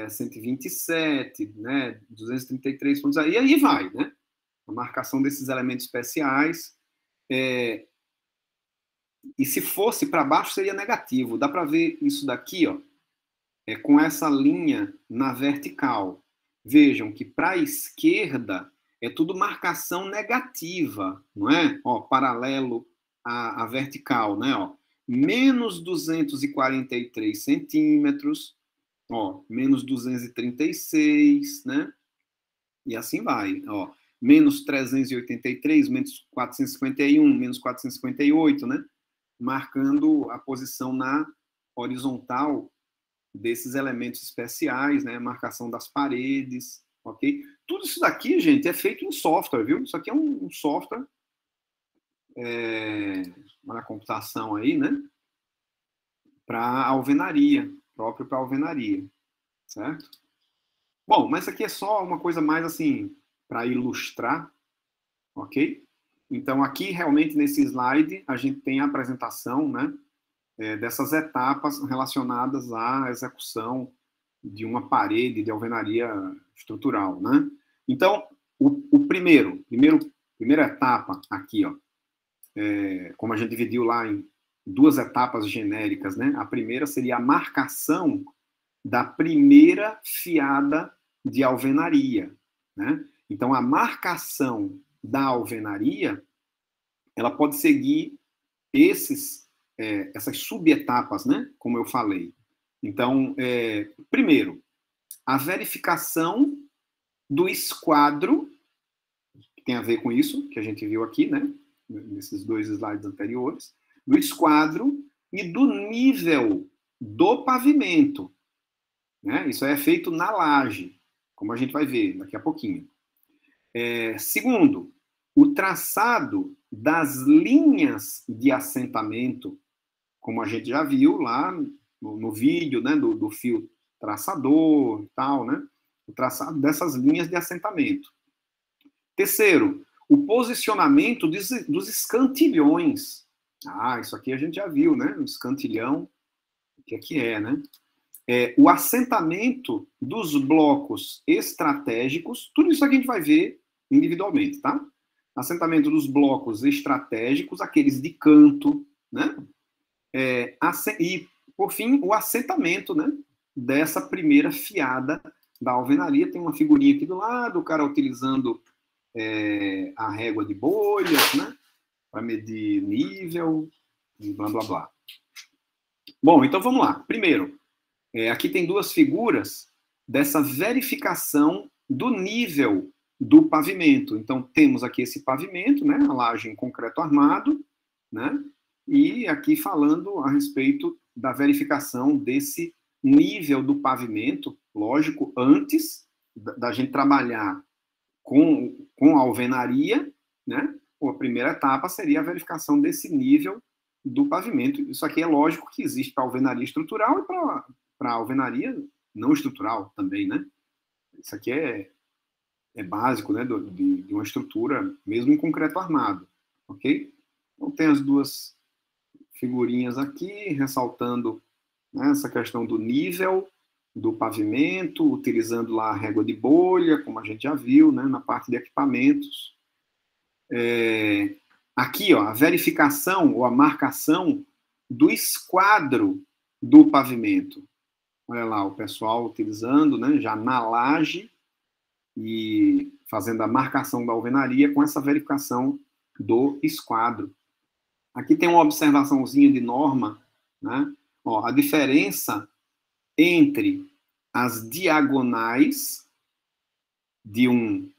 127, né? 233 pontos, e aí vai, né? A marcação desses elementos especiais. E se fosse para baixo, seria negativo. Dá para ver isso daqui, ó, com essa linha na vertical. Vejam que para a esquerda é tudo marcação negativa, não é? Ó, paralelo à vertical, né? Ó, menos 243 centímetros, ó, menos 236, né? E assim vai, ó. Menos 383, menos 451, menos 458, né? Marcando a posição na horizontal desses elementos especiais, né? Marcação das paredes, ok? Tudo isso daqui, gente, é feito em software, viu? Isso aqui é um software na computação aí, né? Para alvenaria, próprio para alvenaria, certo? Bom, mas isso aqui é só uma coisa mais assim, para ilustrar, ok? Então, aqui, realmente, nesse slide, a gente tem a apresentação, né, dessas etapas relacionadas à execução de uma parede de alvenaria estrutural, né? Então, primeira etapa aqui, ó, como a gente dividiu lá em duas etapas genéricas, né? A primeira seria a marcação da primeira fiada de alvenaria, né? Então, a marcação da alvenaria, ela pode seguir essas subetapas, né? Como eu falei. Então, primeiro, a verificação do esquadro, que tem a ver com isso, que a gente viu aqui, né? Nesses dois slides anteriores, do esquadro e do nível do pavimento, né? Isso é feito na laje, como a gente vai ver daqui a pouquinho. Segundo, o traçado das linhas de assentamento, como a gente já viu lá no vídeo, né, do fio traçador e tal, né? O traçado dessas linhas de assentamento. Terceiro, o posicionamento dos escantilhões. Isso aqui a gente já viu, né? O escantilhão, o que é, né? O assentamento dos blocos estratégicos, tudo isso aqui a gente vai ver individualmente, tá? Assentamento dos blocos estratégicos, aqueles de canto, né? E, por fim, o assentamento, né, dessa primeira fiada da alvenaria. Tem uma figurinha aqui do lado, o cara utilizando a régua de bolhas, né, para medir nível, e blá, blá, blá. Bom, então vamos lá. Primeiro, aqui tem duas figuras dessa verificação do nível do pavimento. Então, temos aqui esse pavimento, né, a laje em concreto armado, né, e aqui falando a respeito da verificação desse nível do pavimento, lógico, antes da gente trabalhar com a alvenaria, né, a primeira etapa seria a verificação desse nível do pavimento. Isso aqui é lógico que existe para alvenaria estrutural e para alvenaria não estrutural também, né? Isso aqui é básico, né, de uma estrutura, mesmo em concreto armado, ok? Então, tem as duas figurinhas aqui, ressaltando, né, essa questão do nível do pavimento, utilizando lá a régua de bolha, como a gente já viu, né, na parte de equipamentos. Aqui, ó, a verificação ou a marcação do esquadro do pavimento. Olha lá, o pessoal utilizando, né, já na laje e fazendo a marcação da alvenaria com essa verificação do esquadro. Aqui tem uma observaçãozinha de norma, né? Ó, a diferença entre as diagonais de um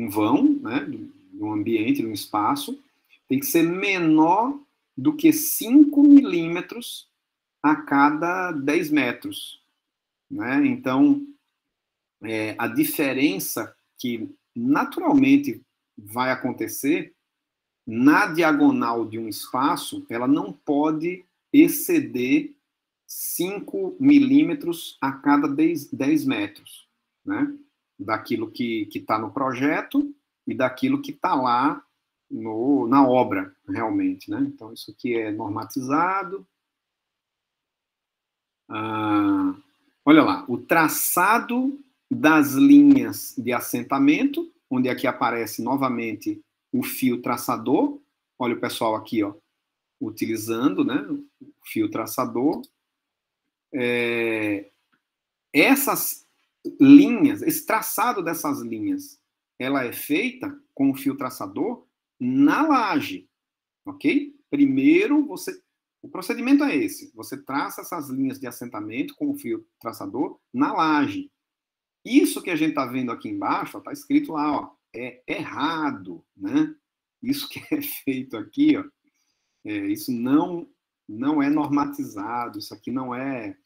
vão, né, de um ambiente, de um espaço, tem que ser menor do que 5 milímetros a cada 10 metros. Né? Então, a diferença que naturalmente vai acontecer na diagonal de um espaço, ela não pode exceder 5 milímetros a cada 10 metros. Né? daquilo que está no projeto e daquilo que está lá na obra, realmente, né? Então, isso aqui é normatizado. Olha lá, o traçado das linhas de assentamento, onde aqui aparece novamente o fio traçador. Olha o pessoal aqui, ó, utilizando, né, o fio traçador. Essas linhas, esse traçado dessas linhas, ela é feita com o fio traçador na laje, ok? Primeiro, o procedimento é esse. Você traça essas linhas de assentamento com o fio traçador na laje. Isso que a gente está vendo aqui embaixo, está escrito lá, ó, é errado, né? Isso que é feito aqui, ó, isso não é normatizado, isso aqui não é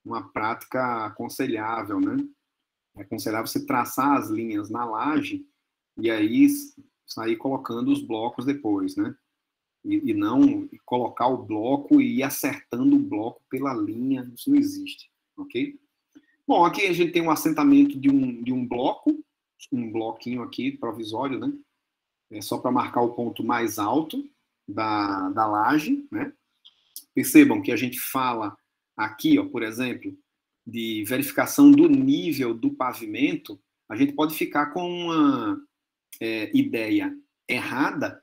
uma prática aconselhável, né? É aconselhável você traçar as linhas na laje e aí sair colocando os blocos depois, né? E não colocar o bloco e ir acertando o bloco pela linha, isso não existe, ok? Bom, aqui a gente tem um assentamento de um bloco, um bloquinho aqui provisório, né? É só para marcar o ponto mais alto da laje, né? Percebam que a gente fala aqui, ó, por exemplo, de verificação do nível do pavimento, a gente pode ficar com uma ideia errada,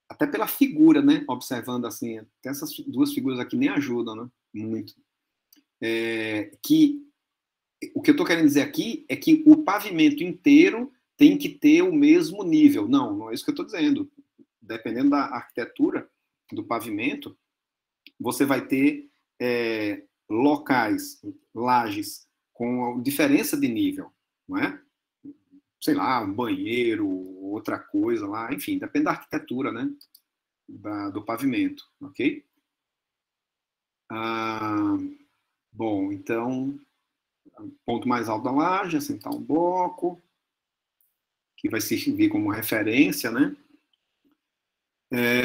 até pela figura, né? Observando assim, até essas duas figuras aqui nem ajudam, né? Muito. Que o que eu estou querendo dizer aqui é que o pavimento inteiro tem que ter o mesmo nível. Não é isso que eu estou dizendo. Dependendo da arquitetura do pavimento, você vai ter locais, lajes, com diferença de nível, não é? Sei lá, um banheiro, outra coisa lá, enfim, depende da arquitetura, né? Do pavimento, ok? Bom, então, ponto mais alto da laje, assentar um bloco, que vai servir como referência, né?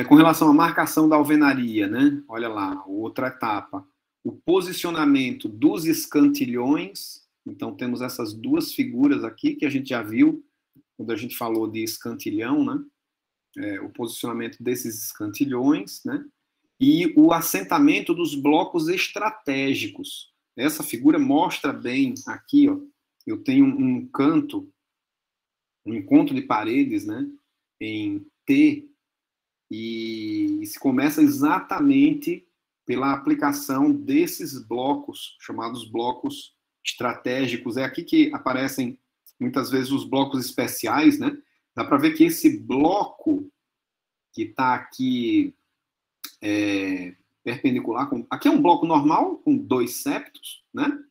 Com relação à marcação da alvenaria, né? Olha lá, outra etapa. O posicionamento dos escantilhões. Então, temos essas duas figuras aqui que a gente já viu quando a gente falou de escantilhão, né? O posicionamento desses escantilhões, né? E o assentamento dos blocos estratégicos. Essa figura mostra bem aqui, ó. Eu tenho um canto, um encontro de paredes, né? Em T, e se começa exatamente pela aplicação desses blocos, chamados blocos estratégicos. É aqui que aparecem, muitas vezes, os blocos especiais, né? Dá para ver que esse bloco que está aqui perpendicular, aqui é um bloco normal, com 2 septos, né?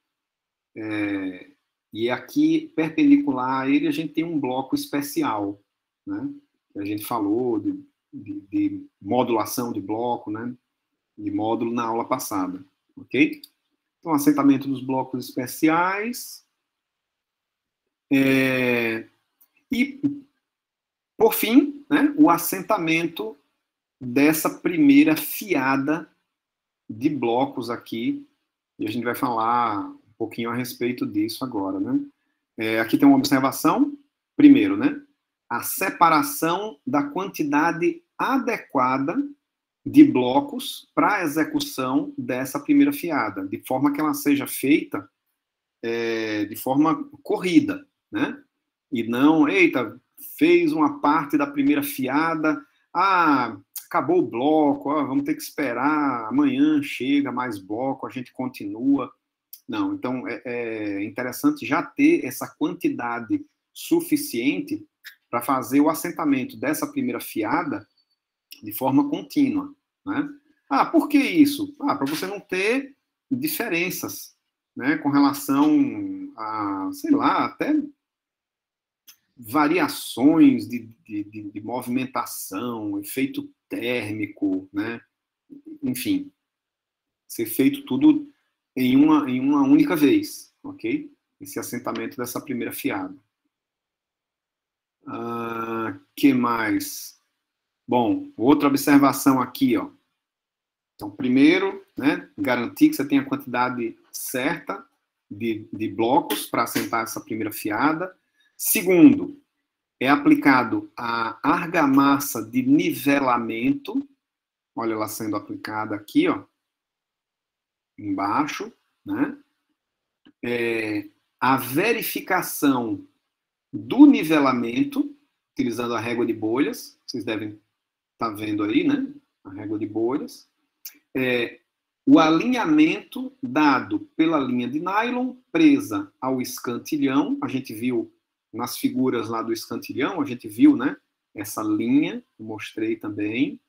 E aqui, perpendicular a ele, a gente tem um bloco especial, né? A gente falou de modulação de bloco, né? De módulo na aula passada, ok? Então, assentamento dos blocos especiais. E, por fim, né, o assentamento dessa primeira fiada de blocos aqui, e a gente vai falar um pouquinho a respeito disso agora, né? Aqui tem uma observação, primeiro, né? A separação da quantidade adequada de blocos para a execução dessa primeira fiada, de forma que ela seja feita de forma corrida, né? E não, eita, fez uma parte da primeira fiada, acabou o bloco, vamos ter que esperar, amanhã chega mais bloco, a gente continua. Não, então é interessante já ter essa quantidade suficiente para fazer o assentamento dessa primeira fiada de forma contínua, né? Por que isso? Para você não ter diferenças, né, com relação a, sei lá, até variações de movimentação, efeito térmico, né? Enfim, ser feito tudo em uma única vez, ok? Esse assentamento dessa primeira fiada. Que mais? Bom, outra observação aqui, ó. Então, primeiro, né, garantir que você tenha a quantidade certa de blocos para assentar essa primeira fiada. Segundo, é aplicado a argamassa de nivelamento. Olha ela sendo aplicada aqui, ó, embaixo, né? A verificação do nivelamento, utilizando a régua de bolhas, vocês devem estar vendo aí, né? A régua de bolhas. O alinhamento dado pela linha de nylon presa ao escantilhão. A gente viu nas figuras lá do escantilhão, a gente viu, né? Essa linha, eu mostrei também.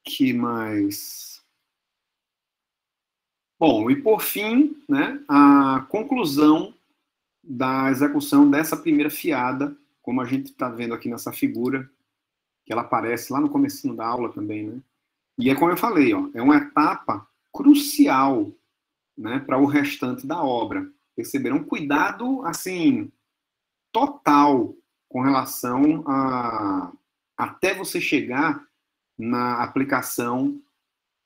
Que mais? Bom, e por fim, né, a conclusão da execução dessa primeira fiada, como a gente está vendo aqui nessa figura, que ela aparece lá no comecinho da aula também, né? E é como eu falei, ó, é uma etapa crucial, né, para o restante da obra. Perceberam? Um cuidado, assim, total com relação a até você chegar na aplicação,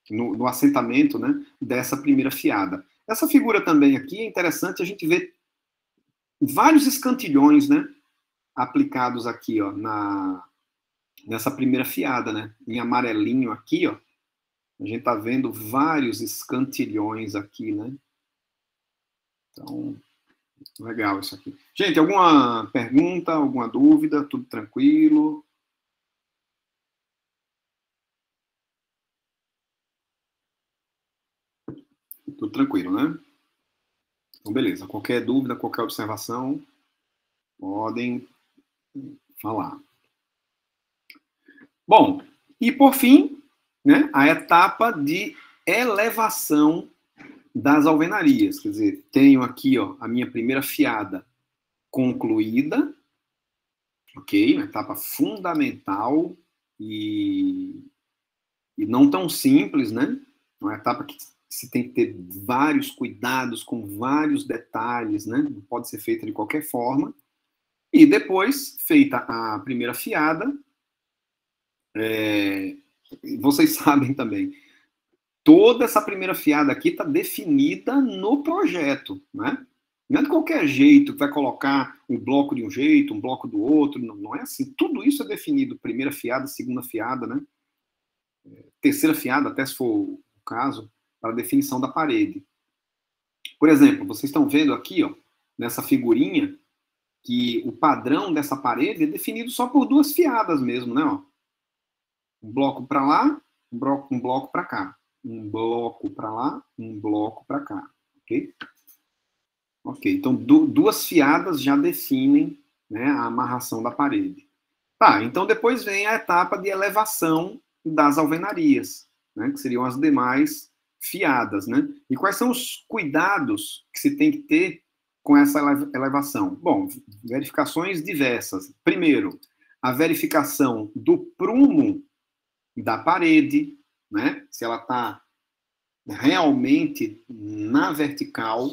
no assentamento, né, dessa primeira fiada. Essa figura também aqui é interessante a gente ver vários escantilhões, né, aplicados aqui, ó, nessa primeira fiada, né, em amarelinho aqui, ó, a gente tá vendo vários escantilhões aqui, né. Então, legal isso aqui. Gente, alguma pergunta, alguma dúvida? Tudo tranquilo? Tudo tranquilo, né? Então, beleza. Qualquer dúvida, qualquer observação, podem falar. Bom, e por fim, né, a etapa de elevação das alvenarias. Quer dizer, tenho aqui, ó, a minha primeira fiada concluída, ok? Uma etapa fundamental e não tão simples, né? Uma etapa que se tem que ter vários cuidados, com vários detalhes, né? Não pode ser feita de qualquer forma. E depois, feita a primeira fiada, vocês sabem também, toda essa primeira fiada aqui está definida no projeto, né? Não é de qualquer jeito que vai colocar um bloco de um jeito, um bloco do outro, não é assim. Tudo isso é definido, primeira fiada, segunda fiada, né? Terceira fiada, até se for o caso, para a definição da parede. Por exemplo, vocês estão vendo aqui, ó, nessa figurinha, que o padrão dessa parede é definido só por duas fiadas mesmo, né? Ó. Um bloco para lá, um bloco para cá. Um bloco para lá, um bloco para cá. Ok? Ok, então duas fiadas já definem, né, a amarração da parede. Tá, então depois vem a etapa de elevação das alvenarias, né, que seriam as demais fiadas, né? E quais são os cuidados que se tem que ter com essa elevação? Bom, verificações diversas. Primeiro, a verificação do prumo da parede, né? Se ela está realmente na vertical,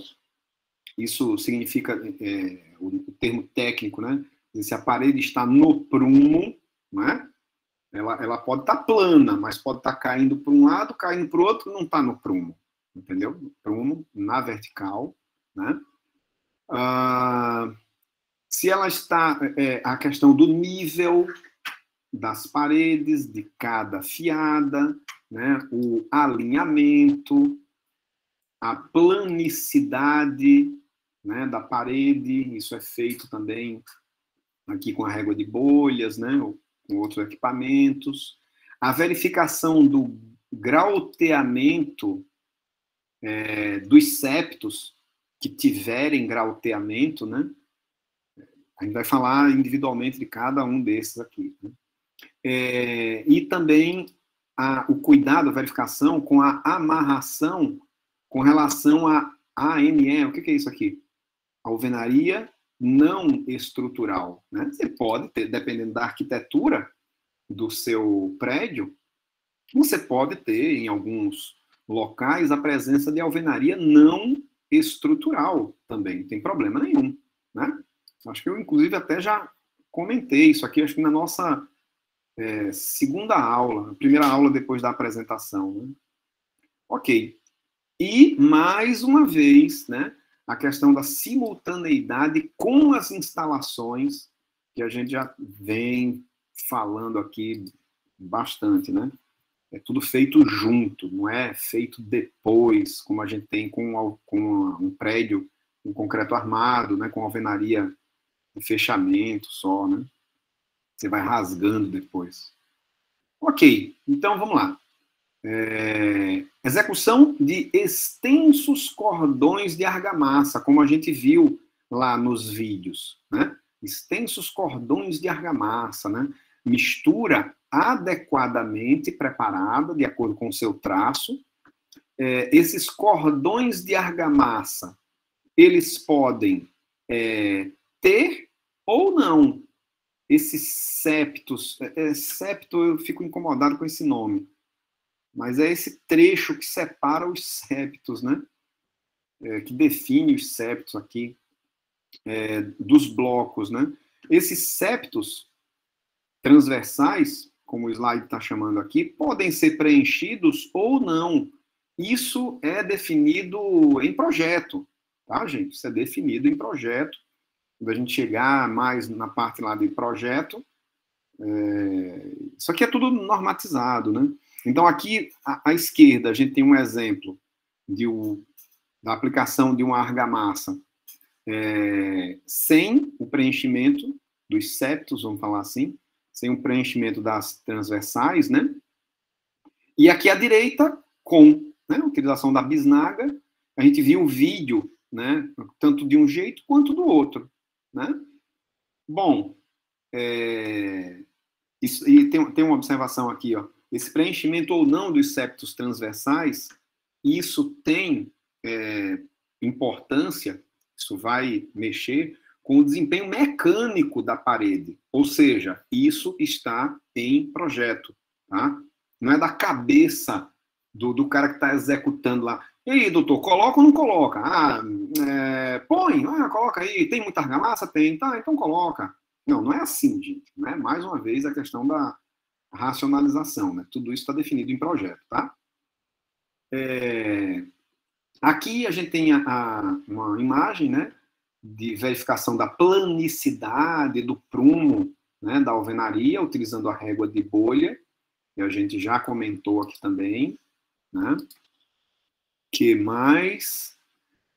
isso significa, o termo técnico, né? Se a parede está no prumo, né? Ela pode estar plana, mas pode estar caindo para um lado, caindo para o outro, não está no prumo, entendeu? Prumo na vertical, né? Se ela está, a questão do nível das paredes, de cada fiada, né? O alinhamento, a planicidade, né, da parede, isso é feito também aqui com a régua de bolhas, né, ou com outros equipamentos. A verificação do grauteamento dos septos que tiverem grauteamento, né? A gente vai falar individualmente de cada um desses aqui, né? E também o cuidado, a verificação com a amarração com relação a ANE. O que é isso aqui? Alvenaria não estrutural, né? Você pode ter, dependendo da arquitetura do seu prédio, você pode ter, em alguns locais, a presença de alvenaria não estrutural também, não tem problema nenhum, né? Acho que eu, inclusive, até já comentei isso aqui, acho que na nossa segunda aula, primeira aula depois da apresentação, né? Ok. E, mais uma vez, né, a questão da simultaneidade com as instalações, que a gente já vem falando aqui bastante, né? É tudo feito junto, não é feito depois, como a gente tem com um prédio com concreto armado, né? Com alvenaria de fechamento só, né? Você vai rasgando depois. Ok, então vamos lá. Execução de extensos cordões de argamassa, como a gente viu lá nos vídeos, né? Extensos cordões de argamassa, né? Mistura adequadamente preparada, de acordo com o seu traço. Esses cordões de argamassa, eles podem ter ou não esses septos. Septo, eu fico incomodado com esse nome. Mas é esse trecho que separa os septos, né? Que define os septos aqui dos blocos, né? Esses septos transversais, como o slide está chamando aqui, podem ser preenchidos ou não. Isso é definido em projeto, tá, gente? Isso é definido em projeto. Quando a gente chegar mais na parte lá de projeto, isso aqui é tudo normatizado, né? Então, aqui, à esquerda, a gente tem um exemplo da aplicação de uma argamassa sem o preenchimento dos septos, vamos falar assim, sem o preenchimento das transversais, né? E aqui à direita, com, né, a utilização da bisnaga, a gente viu o vídeo, né, tanto de um jeito quanto do outro, né? Bom, isso, e tem uma observação aqui, ó. Esse preenchimento ou não dos septos transversais, isso tem importância, isso vai mexer com o desempenho mecânico da parede. Ou seja, isso está em projeto, tá? Não é da cabeça do cara que está executando lá. E aí, doutor, coloca ou não coloca? Põe, coloca aí. Tem muita argamassa? Tem. Tá, então coloca. Não é assim, gente. Né? Mais uma vez, a questão da racionalização, né? Tudo isso está definido em projeto, tá? Aqui a gente tem uma imagem, né, de verificação da planicidade do prumo, né, da alvenaria, utilizando a régua de bolha, que a gente já comentou aqui também, né? Que mais?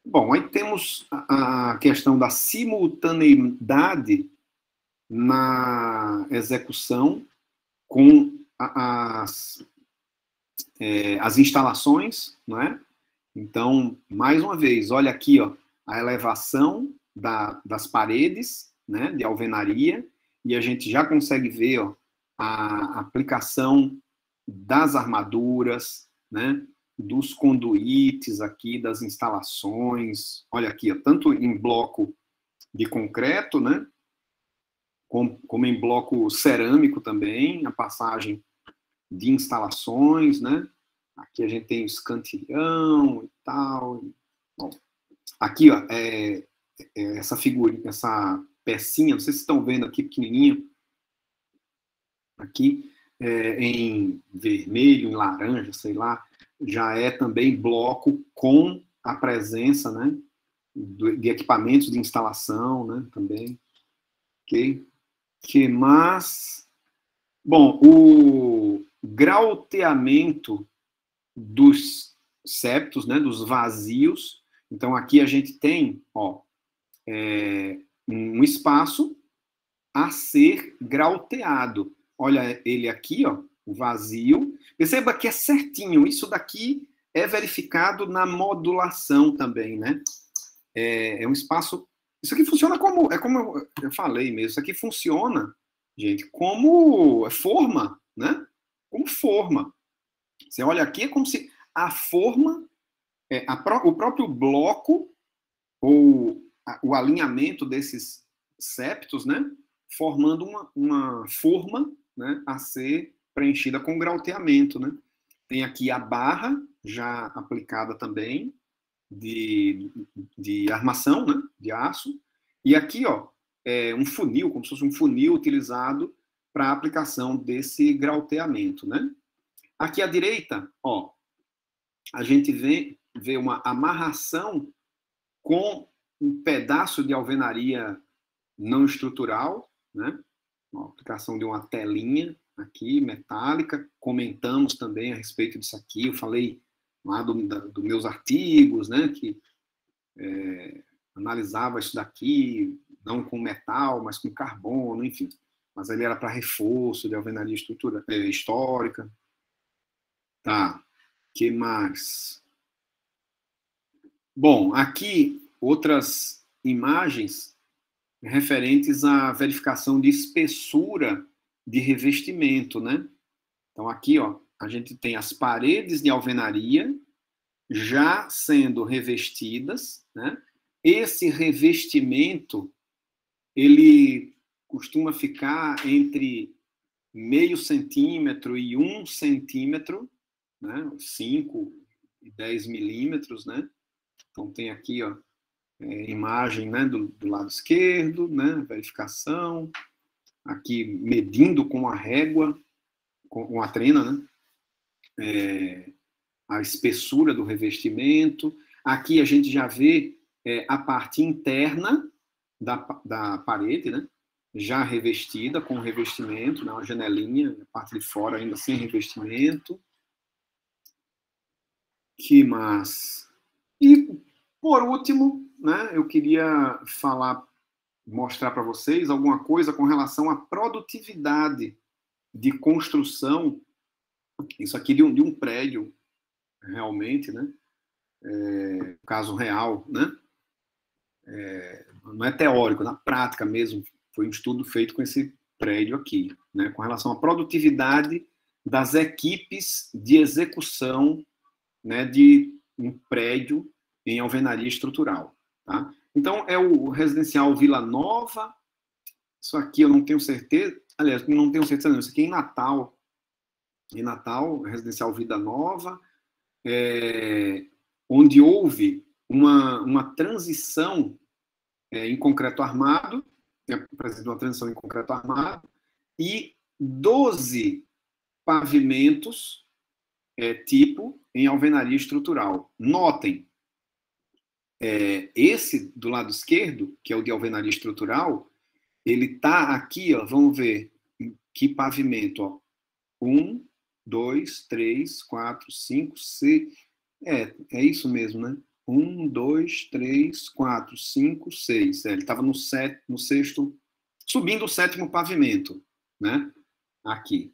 Bom, aí temos a questão da simultaneidade na execução com as instalações, não é? Então, mais uma vez, olha aqui, ó, a elevação das paredes, né, de alvenaria, e a gente já consegue ver, ó, a aplicação das armaduras, né, dos conduítes aqui, das instalações, olha aqui, ó, tanto em bloco de concreto, né, como em bloco cerâmico também, a passagem de instalações, né? Aqui a gente tem o escantilhão e tal. Bom, aqui, ó, essa figurinha, essa pecinha, não sei se estão vendo aqui, pequenininha, aqui, em vermelho, em laranja, sei lá, já é também bloco com a presença, né, de equipamentos de instalação, né, também. Ok? Que mais? Bom, o grauteamento dos septos, né, dos vazios. Então, aqui a gente tem, ó, um espaço a ser grauteado. Olha ele aqui, ó, o vazio. Perceba que é certinho. Isso daqui é verificado na modulação também, né? É um espaço... Isso aqui funciona como eu falei mesmo, isso aqui funciona, gente, como forma, né? Como forma. Você olha aqui, é como se a forma, o próprio bloco, ou o alinhamento desses septos, né? Formando uma forma, né, a ser preenchida com grauteamento, né? Tem aqui a barra já aplicada também, de armação, né, de aço, e aqui, ó, um funil, como se fosse um funil utilizado para a aplicação desse grauteamento, né? Aqui à direita, ó, a gente vê uma amarração com um pedaço de alvenaria não estrutural, né? Uma aplicação de uma telinha aqui, metálica. Comentamos também a respeito disso aqui. Eu falei lá dos meus artigos, né? Que analisava isso daqui, não com metal, mas com carbono, enfim. Mas ele era para reforço de alvenaria histórica. Tá. Que mais? Bom, aqui outras imagens referentes à verificação de espessura de revestimento, né? Então aqui, ó, a gente tem as paredes de alvenaria já sendo revestidas, né? Esse revestimento, ele costuma ficar entre 0,5 centímetro e 1 centímetro, né? 5 e 10 milímetros, né? Então tem aqui, ó, imagem, né, do lado esquerdo, né? Verificação. Aqui medindo com a régua, com a trena, né? A espessura do revestimento. Aqui a gente já vê a parte interna da parede, né? Já revestida com revestimento, né? Uma janelinha, a parte de fora ainda sem revestimento. Que mais? E, por último, né, eu queria mostrar para vocês alguma coisa com relação à produtividade de construção, isso aqui de um prédio, realmente, né? Caso real, né? Não é teórico, na prática mesmo, foi um estudo feito com esse prédio aqui, né? Com relação à produtividade das equipes de execução, né, de um prédio em alvenaria estrutural, tá? Então, é o residencial Vila Nova. Isso aqui eu não tenho certeza. Aliás, não tenho certeza não. Isso aqui é em Natal. Em Natal, residencial Vila Nova, onde houve uma transição em concreto armado, uma transição em concreto armado, e 12 pavimentos tipo em alvenaria estrutural. Notem, esse do lado esquerdo, que é o de alvenaria estrutural, ele está aqui, ó, vamos ver que pavimento, ó. 1, 2, 3, 4, 5, 6. É isso mesmo, né? 1, 2, 3, 4, 5, 6. Ele estava no sexto, subindo o 7º pavimento, né? Aqui,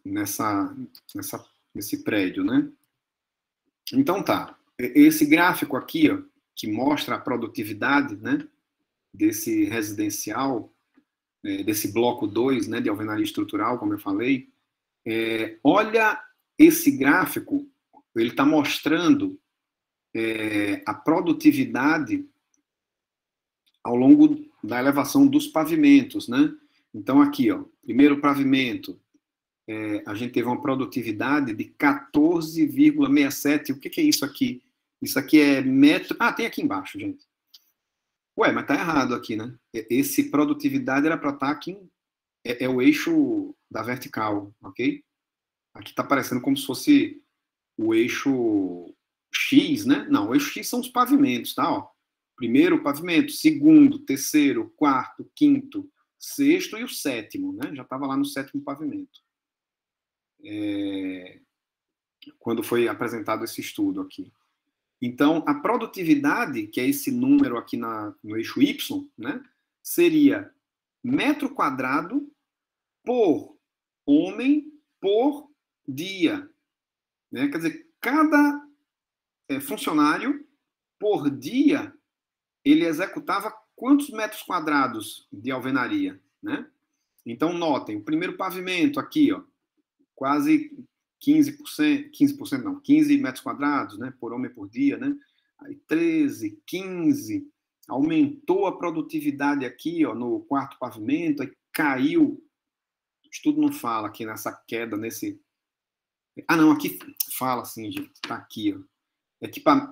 nesse prédio, né? Então tá. Esse gráfico aqui, ó, que mostra a produtividade, né, desse residencial, desse bloco 2, né, de alvenaria estrutural, como eu falei. Olha esse gráfico, ele está mostrando a produtividade ao longo da elevação dos pavimentos, né? Então aqui, ó, primeiro pavimento, a gente teve uma produtividade de 14,67. O que é isso aqui? Isso aqui é metro... Ah, tem aqui embaixo, gente. Ué, mas tá errado aqui, né? Esse produtividade era para estar aqui... É o eixo da vertical, ok? Aqui tá parecendo como se fosse o eixo X, né? Não, o eixo X são os pavimentos, tá? Ó, primeiro pavimento, segundo, terceiro, quarto, quinto, sexto e o 7º, né? Já estava lá no 7º pavimento. Quando foi apresentado esse estudo aqui. Então, a produtividade, que é esse número aqui no eixo Y, né, seria metro quadrado por homem por dia. Né? Quer dizer, cada funcionário por dia, ele executava quantos metros quadrados de alvenaria? Né? Então, notem, o primeiro pavimento aqui, ó, quase 15 metros quadrados, né, por homem por dia, né? Aí 13, 15, aumentou a produtividade aqui, ó, no 4º pavimento, aí caiu, o estudo não fala aqui nessa queda, nesse... Ah, não, aqui fala assim, gente, tá aqui, ó.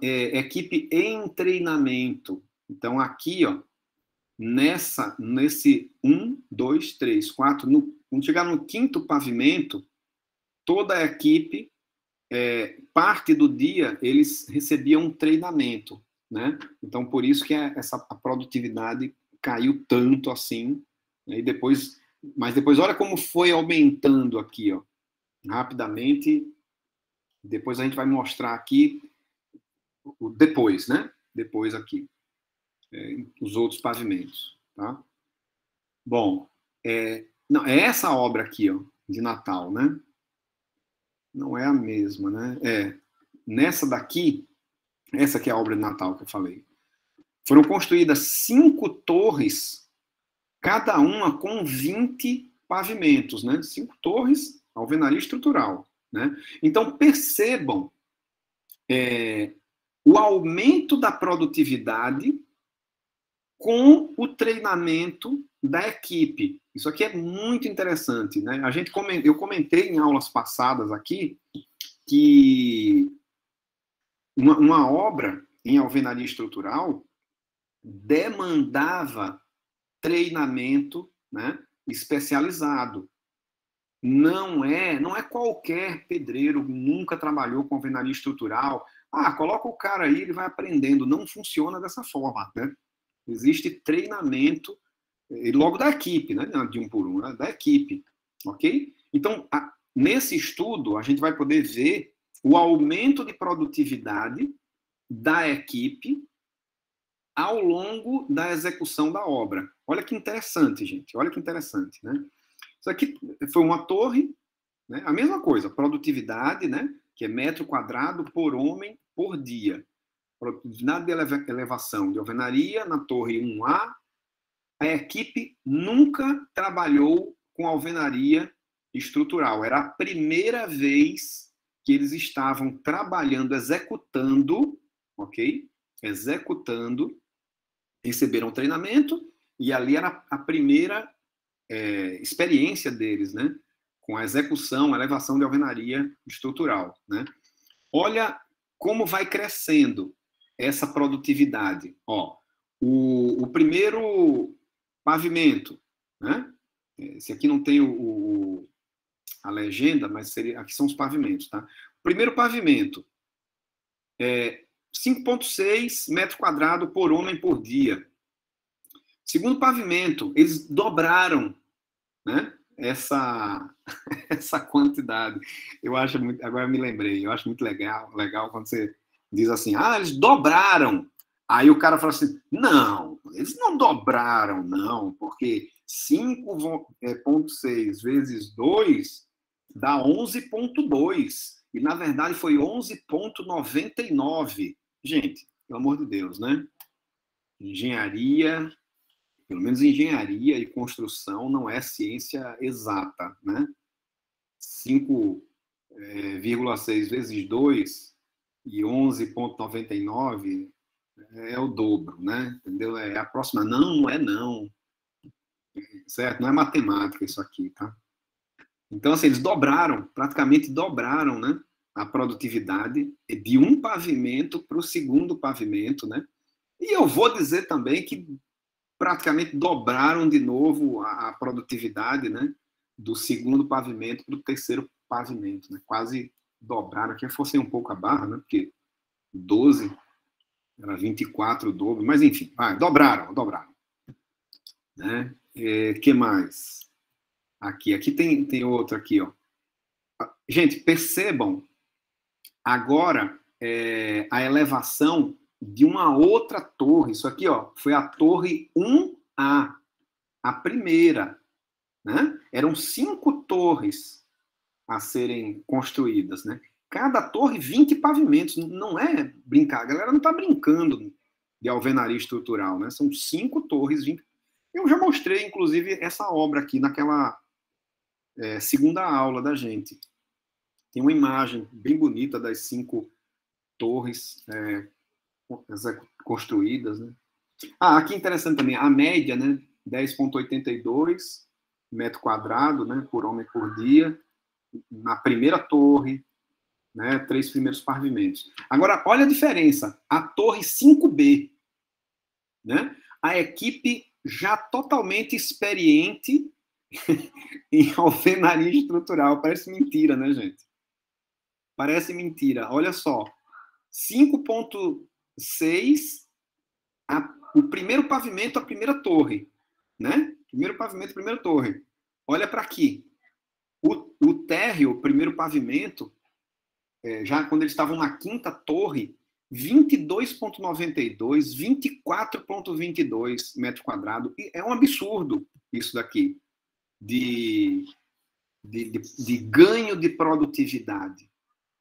Equipe em treinamento. Então, aqui, ó, nesse 1, 2, 3, 4, quando chegar no 5º pavimento, toda a equipe, parte do dia, eles recebiam um treinamento. né? Então, por isso que a produtividade caiu tanto assim, né? Mas depois, olha como foi aumentando aqui, ó, rapidamente. Depois a gente vai mostrar aqui o depois, né? Depois aqui, os outros pavimentos, tá? Bom, não, é essa obra aqui, ó, de Natal, né? Não é a mesma, né? Nessa daqui, essa que é a obra de Natal que eu falei. Foram construídas 5 torres, cada uma com 20 pavimentos, né? 5 torres, alvenaria estrutural, né? Então, percebam o aumento da produtividade com o treinamento da equipe. Isso aqui é muito interessante, né? Eu comentei em aulas passadas aqui que uma obra em alvenaria estrutural demandava treinamento, né, especializado. Não é qualquer pedreiro, nunca trabalhou com alvenaria estrutural. Coloca o cara aí, ele vai aprendendo. Não funciona dessa forma, né? Existe treinamento, e logo da equipe, né? De um por um, né? Da equipe, ok? Então, nesse estudo, a gente vai poder ver o aumento de produtividade da equipe ao longo da execução da obra. Olha que interessante, gente. Olha que interessante, né? Isso aqui foi uma torre, né? A mesma coisa, produtividade, né? Que é metro quadrado por homem por dia. Produtividade de elevação de alvenaria na torre 1A. A equipe nunca trabalhou com alvenaria estrutural. Era a primeira vez que eles estavam trabalhando, executando, ok? Executando, receberam treinamento e ali era a primeira experiência deles, né? Com a execução, a elevação de alvenaria estrutural, né? Olha como vai crescendo essa produtividade. Ó, o primeiro pavimento, né? Esse aqui não tem a legenda, mas aqui são os pavimentos, tá? O primeiro pavimento é 5,6 metro quadrado por homem por dia. Segundo pavimento, eles dobraram, né, essa quantidade. Eu acho muito, agora me lembrei, eu acho muito legal quando você diz assim, eles dobraram. Aí o cara fala assim, não, eles não dobraram, não, porque 5,6 vezes 2 dá 11,2. E, na verdade, foi 11,99. Gente, pelo amor de Deus, né? Engenharia, pelo menos engenharia e construção, não é ciência exata, né? 5,6 vezes 2 e 11,99 é o dobro, né? Entendeu? É a próxima. Não é não. Certo? Não é matemática isso aqui, tá? Então, assim, eles praticamente dobraram, né, a produtividade de um pavimento para o segundo pavimento, né? E eu vou dizer também que praticamente dobraram de novo a produtividade, né, do segundo pavimento para o terceiro pavimento, né? Quase dobraram. Aqui eu forcei um pouco a barra, né? Porque 12 era 24 o dobro, mas enfim, dobraram. Né? Que mais? Aqui tem outro aqui, ó. Gente, percebam agora a elevação de uma outra torre. Isso aqui, ó, foi a torre 1A, a primeira, né? Eram 5 torres a serem construídas, né? Cada torre 20 pavimentos. Não é brincar, a galera não está brincando de alvenaria estrutural, né? São 5 torres, 20. Eu já mostrei, inclusive, essa obra aqui naquela segunda aula da gente. Tem uma imagem bem bonita das 5 torres construídas, né? Aqui interessante também, a média, né? 10,82 metro quadrado, né? Por homem por dia, na primeira torre, né? 3 primeiros pavimentos. Agora, olha a diferença. A torre 5B, né? A equipe já totalmente experiente em alvenaria estrutural. Parece mentira, né, gente? Parece mentira. Olha só. 6, o primeiro pavimento, a primeira torre, né? Primeiro pavimento, primeira torre. Olha para aqui. O térreo, o primeiro pavimento, já quando eles estavam na quinta torre, 22,92, 24,22 metros quadrados. É um absurdo isso daqui, de ganho de produtividade.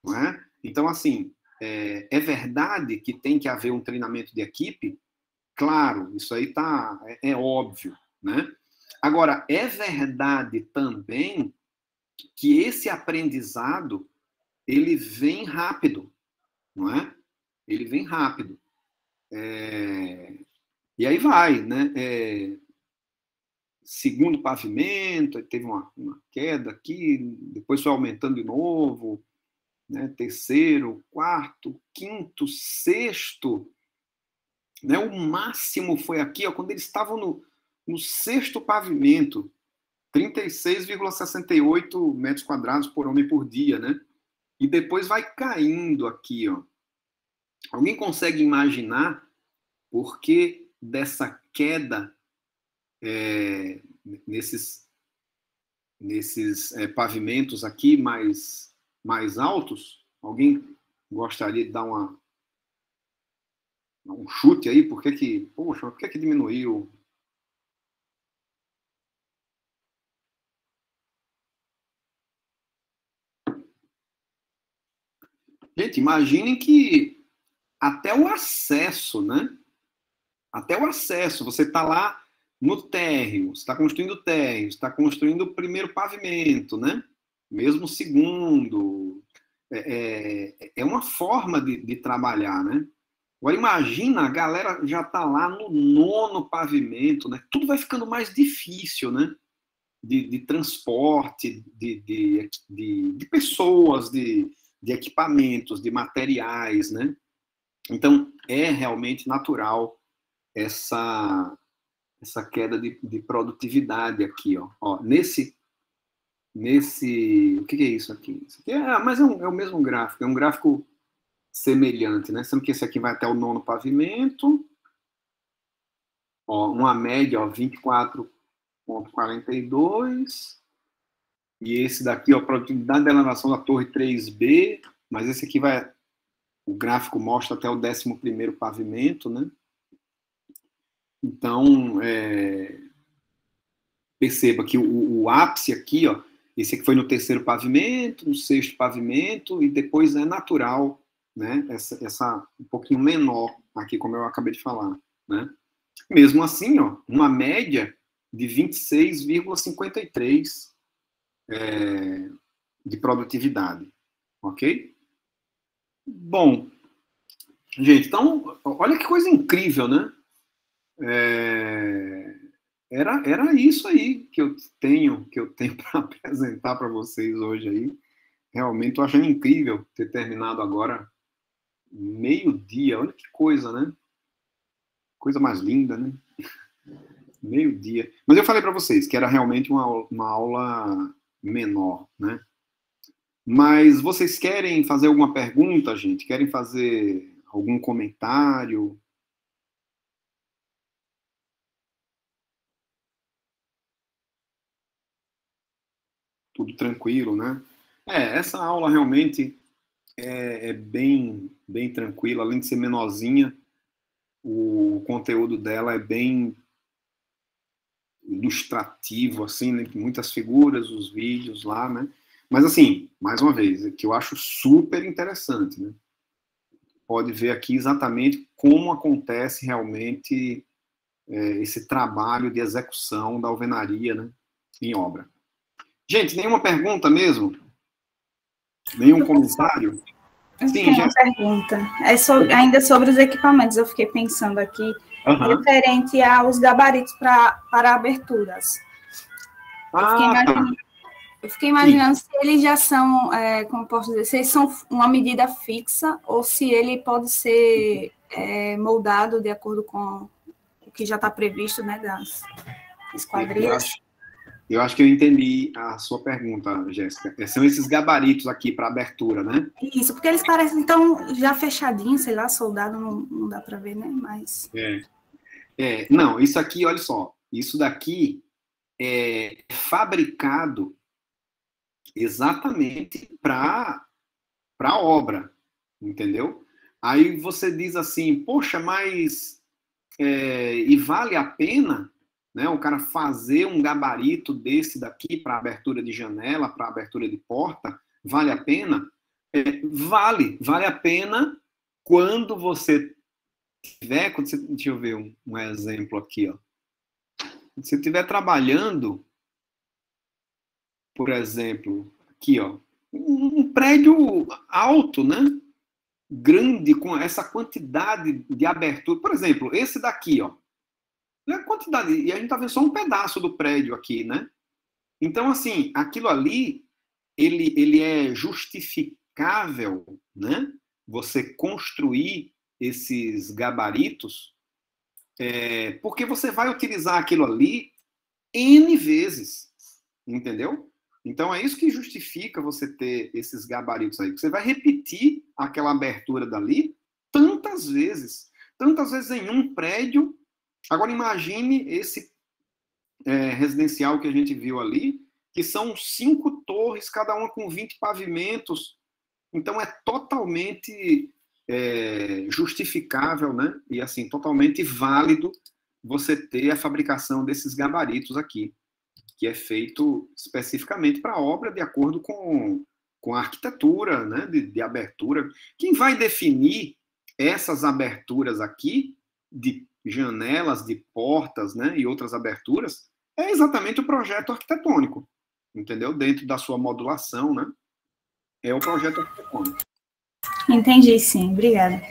Não é? Então, assim, é verdade que tem que haver um treinamento de equipe? Claro, isso aí é óbvio. Né? Agora, é verdade também que esse aprendizado ele vem rápido, não é? Ele vem rápido. E aí vai, né? Segundo pavimento, teve uma queda aqui, depois foi aumentando de novo, né? Terceiro, quarto, quinto, sexto, né? O máximo foi aqui, ó, quando eles estavam no sexto pavimento, 36,68 metros quadrados por homem por dia, né? E depois vai caindo aqui, ó. Alguém consegue imaginar por que dessa queda nesses pavimentos aqui mais altos? Alguém gostaria de dar um chute aí? Por que diminuiu? Gente, imaginem que até o acesso, né? Até o acesso, você está lá no térreo, você está construindo o térreo, você está construindo o primeiro pavimento, né? Mesmo o segundo. É uma forma de trabalhar, né? Agora imagina, a galera já está lá no 9º pavimento, né? Tudo vai ficando mais difícil, né? De transporte, de pessoas, de equipamentos, de materiais, né? Então, é realmente natural essa queda de produtividade aqui, ó. Nesse o que é isso aqui? Isso aqui mas é o mesmo gráfico, é um gráfico semelhante, né? Sendo que esse aqui vai até o 9º pavimento, ó, uma média, ó, 24,42, e esse daqui, ó, produtividade de elevação da torre 3B, mas esse aqui o gráfico mostra até o 11º pavimento, né? Então, perceba que o ápice aqui, ó, esse aqui foi no 3º pavimento, no 6º pavimento, e depois é natural, né? Essa um pouquinho menor aqui, como eu acabei de falar, né? Mesmo assim, ó, uma média de 26,53 de produtividade, ok? Bom, gente, então, olha que coisa incrível, né? Era isso aí que eu tenho para apresentar para vocês hoje aí. Realmente estou achando incrível ter terminado agora meio-dia. Olha que coisa, né? Coisa mais linda, né? Meio-dia. Mas eu falei para vocês que era realmente uma aula menor, né? Mas vocês querem fazer alguma pergunta, gente? Querem fazer algum comentário? Tudo tranquilo, né? Essa aula realmente é bem tranquila. Além de ser menorzinha, o conteúdo dela é bem ilustrativo, assim, né? Muitas figuras, os vídeos lá, né? Mas, assim, mais uma vez, que eu acho super interessante, né? Pode ver aqui exatamente como acontece realmente esse trabalho de execução da alvenaria, né, em obra. Gente, nenhuma pergunta mesmo? Nenhum comentário? Eu tenho uma pergunta. Ainda sobre os equipamentos, eu fiquei pensando aqui, referente aos gabaritos para aberturas. Eu fiquei imaginando se eles já são, como posso dizer, se eles são uma medida fixa ou se ele pode ser moldado de acordo com o que já está previsto, né, das esquadrias. Eu acho que eu entendi a sua pergunta, Jéssica. São esses gabaritos aqui para abertura, né? Isso, porque eles parecem então já fechadinhos, sei lá, soldado, não dá para ver, né? Mas. Não, isso aqui, olha só. Isso daqui é fabricado exatamente para obra, entendeu? Aí você diz assim, poxa, mas e vale a pena, né, o cara fazer um gabarito desse daqui para abertura de janela, para abertura de porta, vale a pena? Vale a pena quando você tiver, deixa eu ver um exemplo aqui, ó. Se você estiver trabalhando, por exemplo, aqui, ó, um prédio alto, né? Grande, com essa quantidade de abertura. Por exemplo, esse daqui, ó. A quantidade, e a gente tá vendo só um pedaço do prédio aqui, né? Então, assim, aquilo ali, ele é justificável, né? Você construir esses gabaritos, porque você vai utilizar aquilo ali N vezes, entendeu? Então, é isso que justifica você ter esses gabaritos aí. Você vai repetir aquela abertura dali tantas vezes em um prédio. Agora, imagine esse residencial que a gente viu ali, que são 5 torres, cada uma com 20 pavimentos. Então, é totalmente justificável, né? E, assim, totalmente válido você ter a fabricação desses gabaritos aqui, que é feito especificamente para a obra de acordo com a arquitetura, né, de abertura. Quem vai definir essas aberturas aqui, de janelas, de portas, né, e outras aberturas, é exatamente o projeto arquitetônico, entendeu? Dentro da sua modulação, né? É o projeto arquitetônico. Entendi, sim. Obrigada.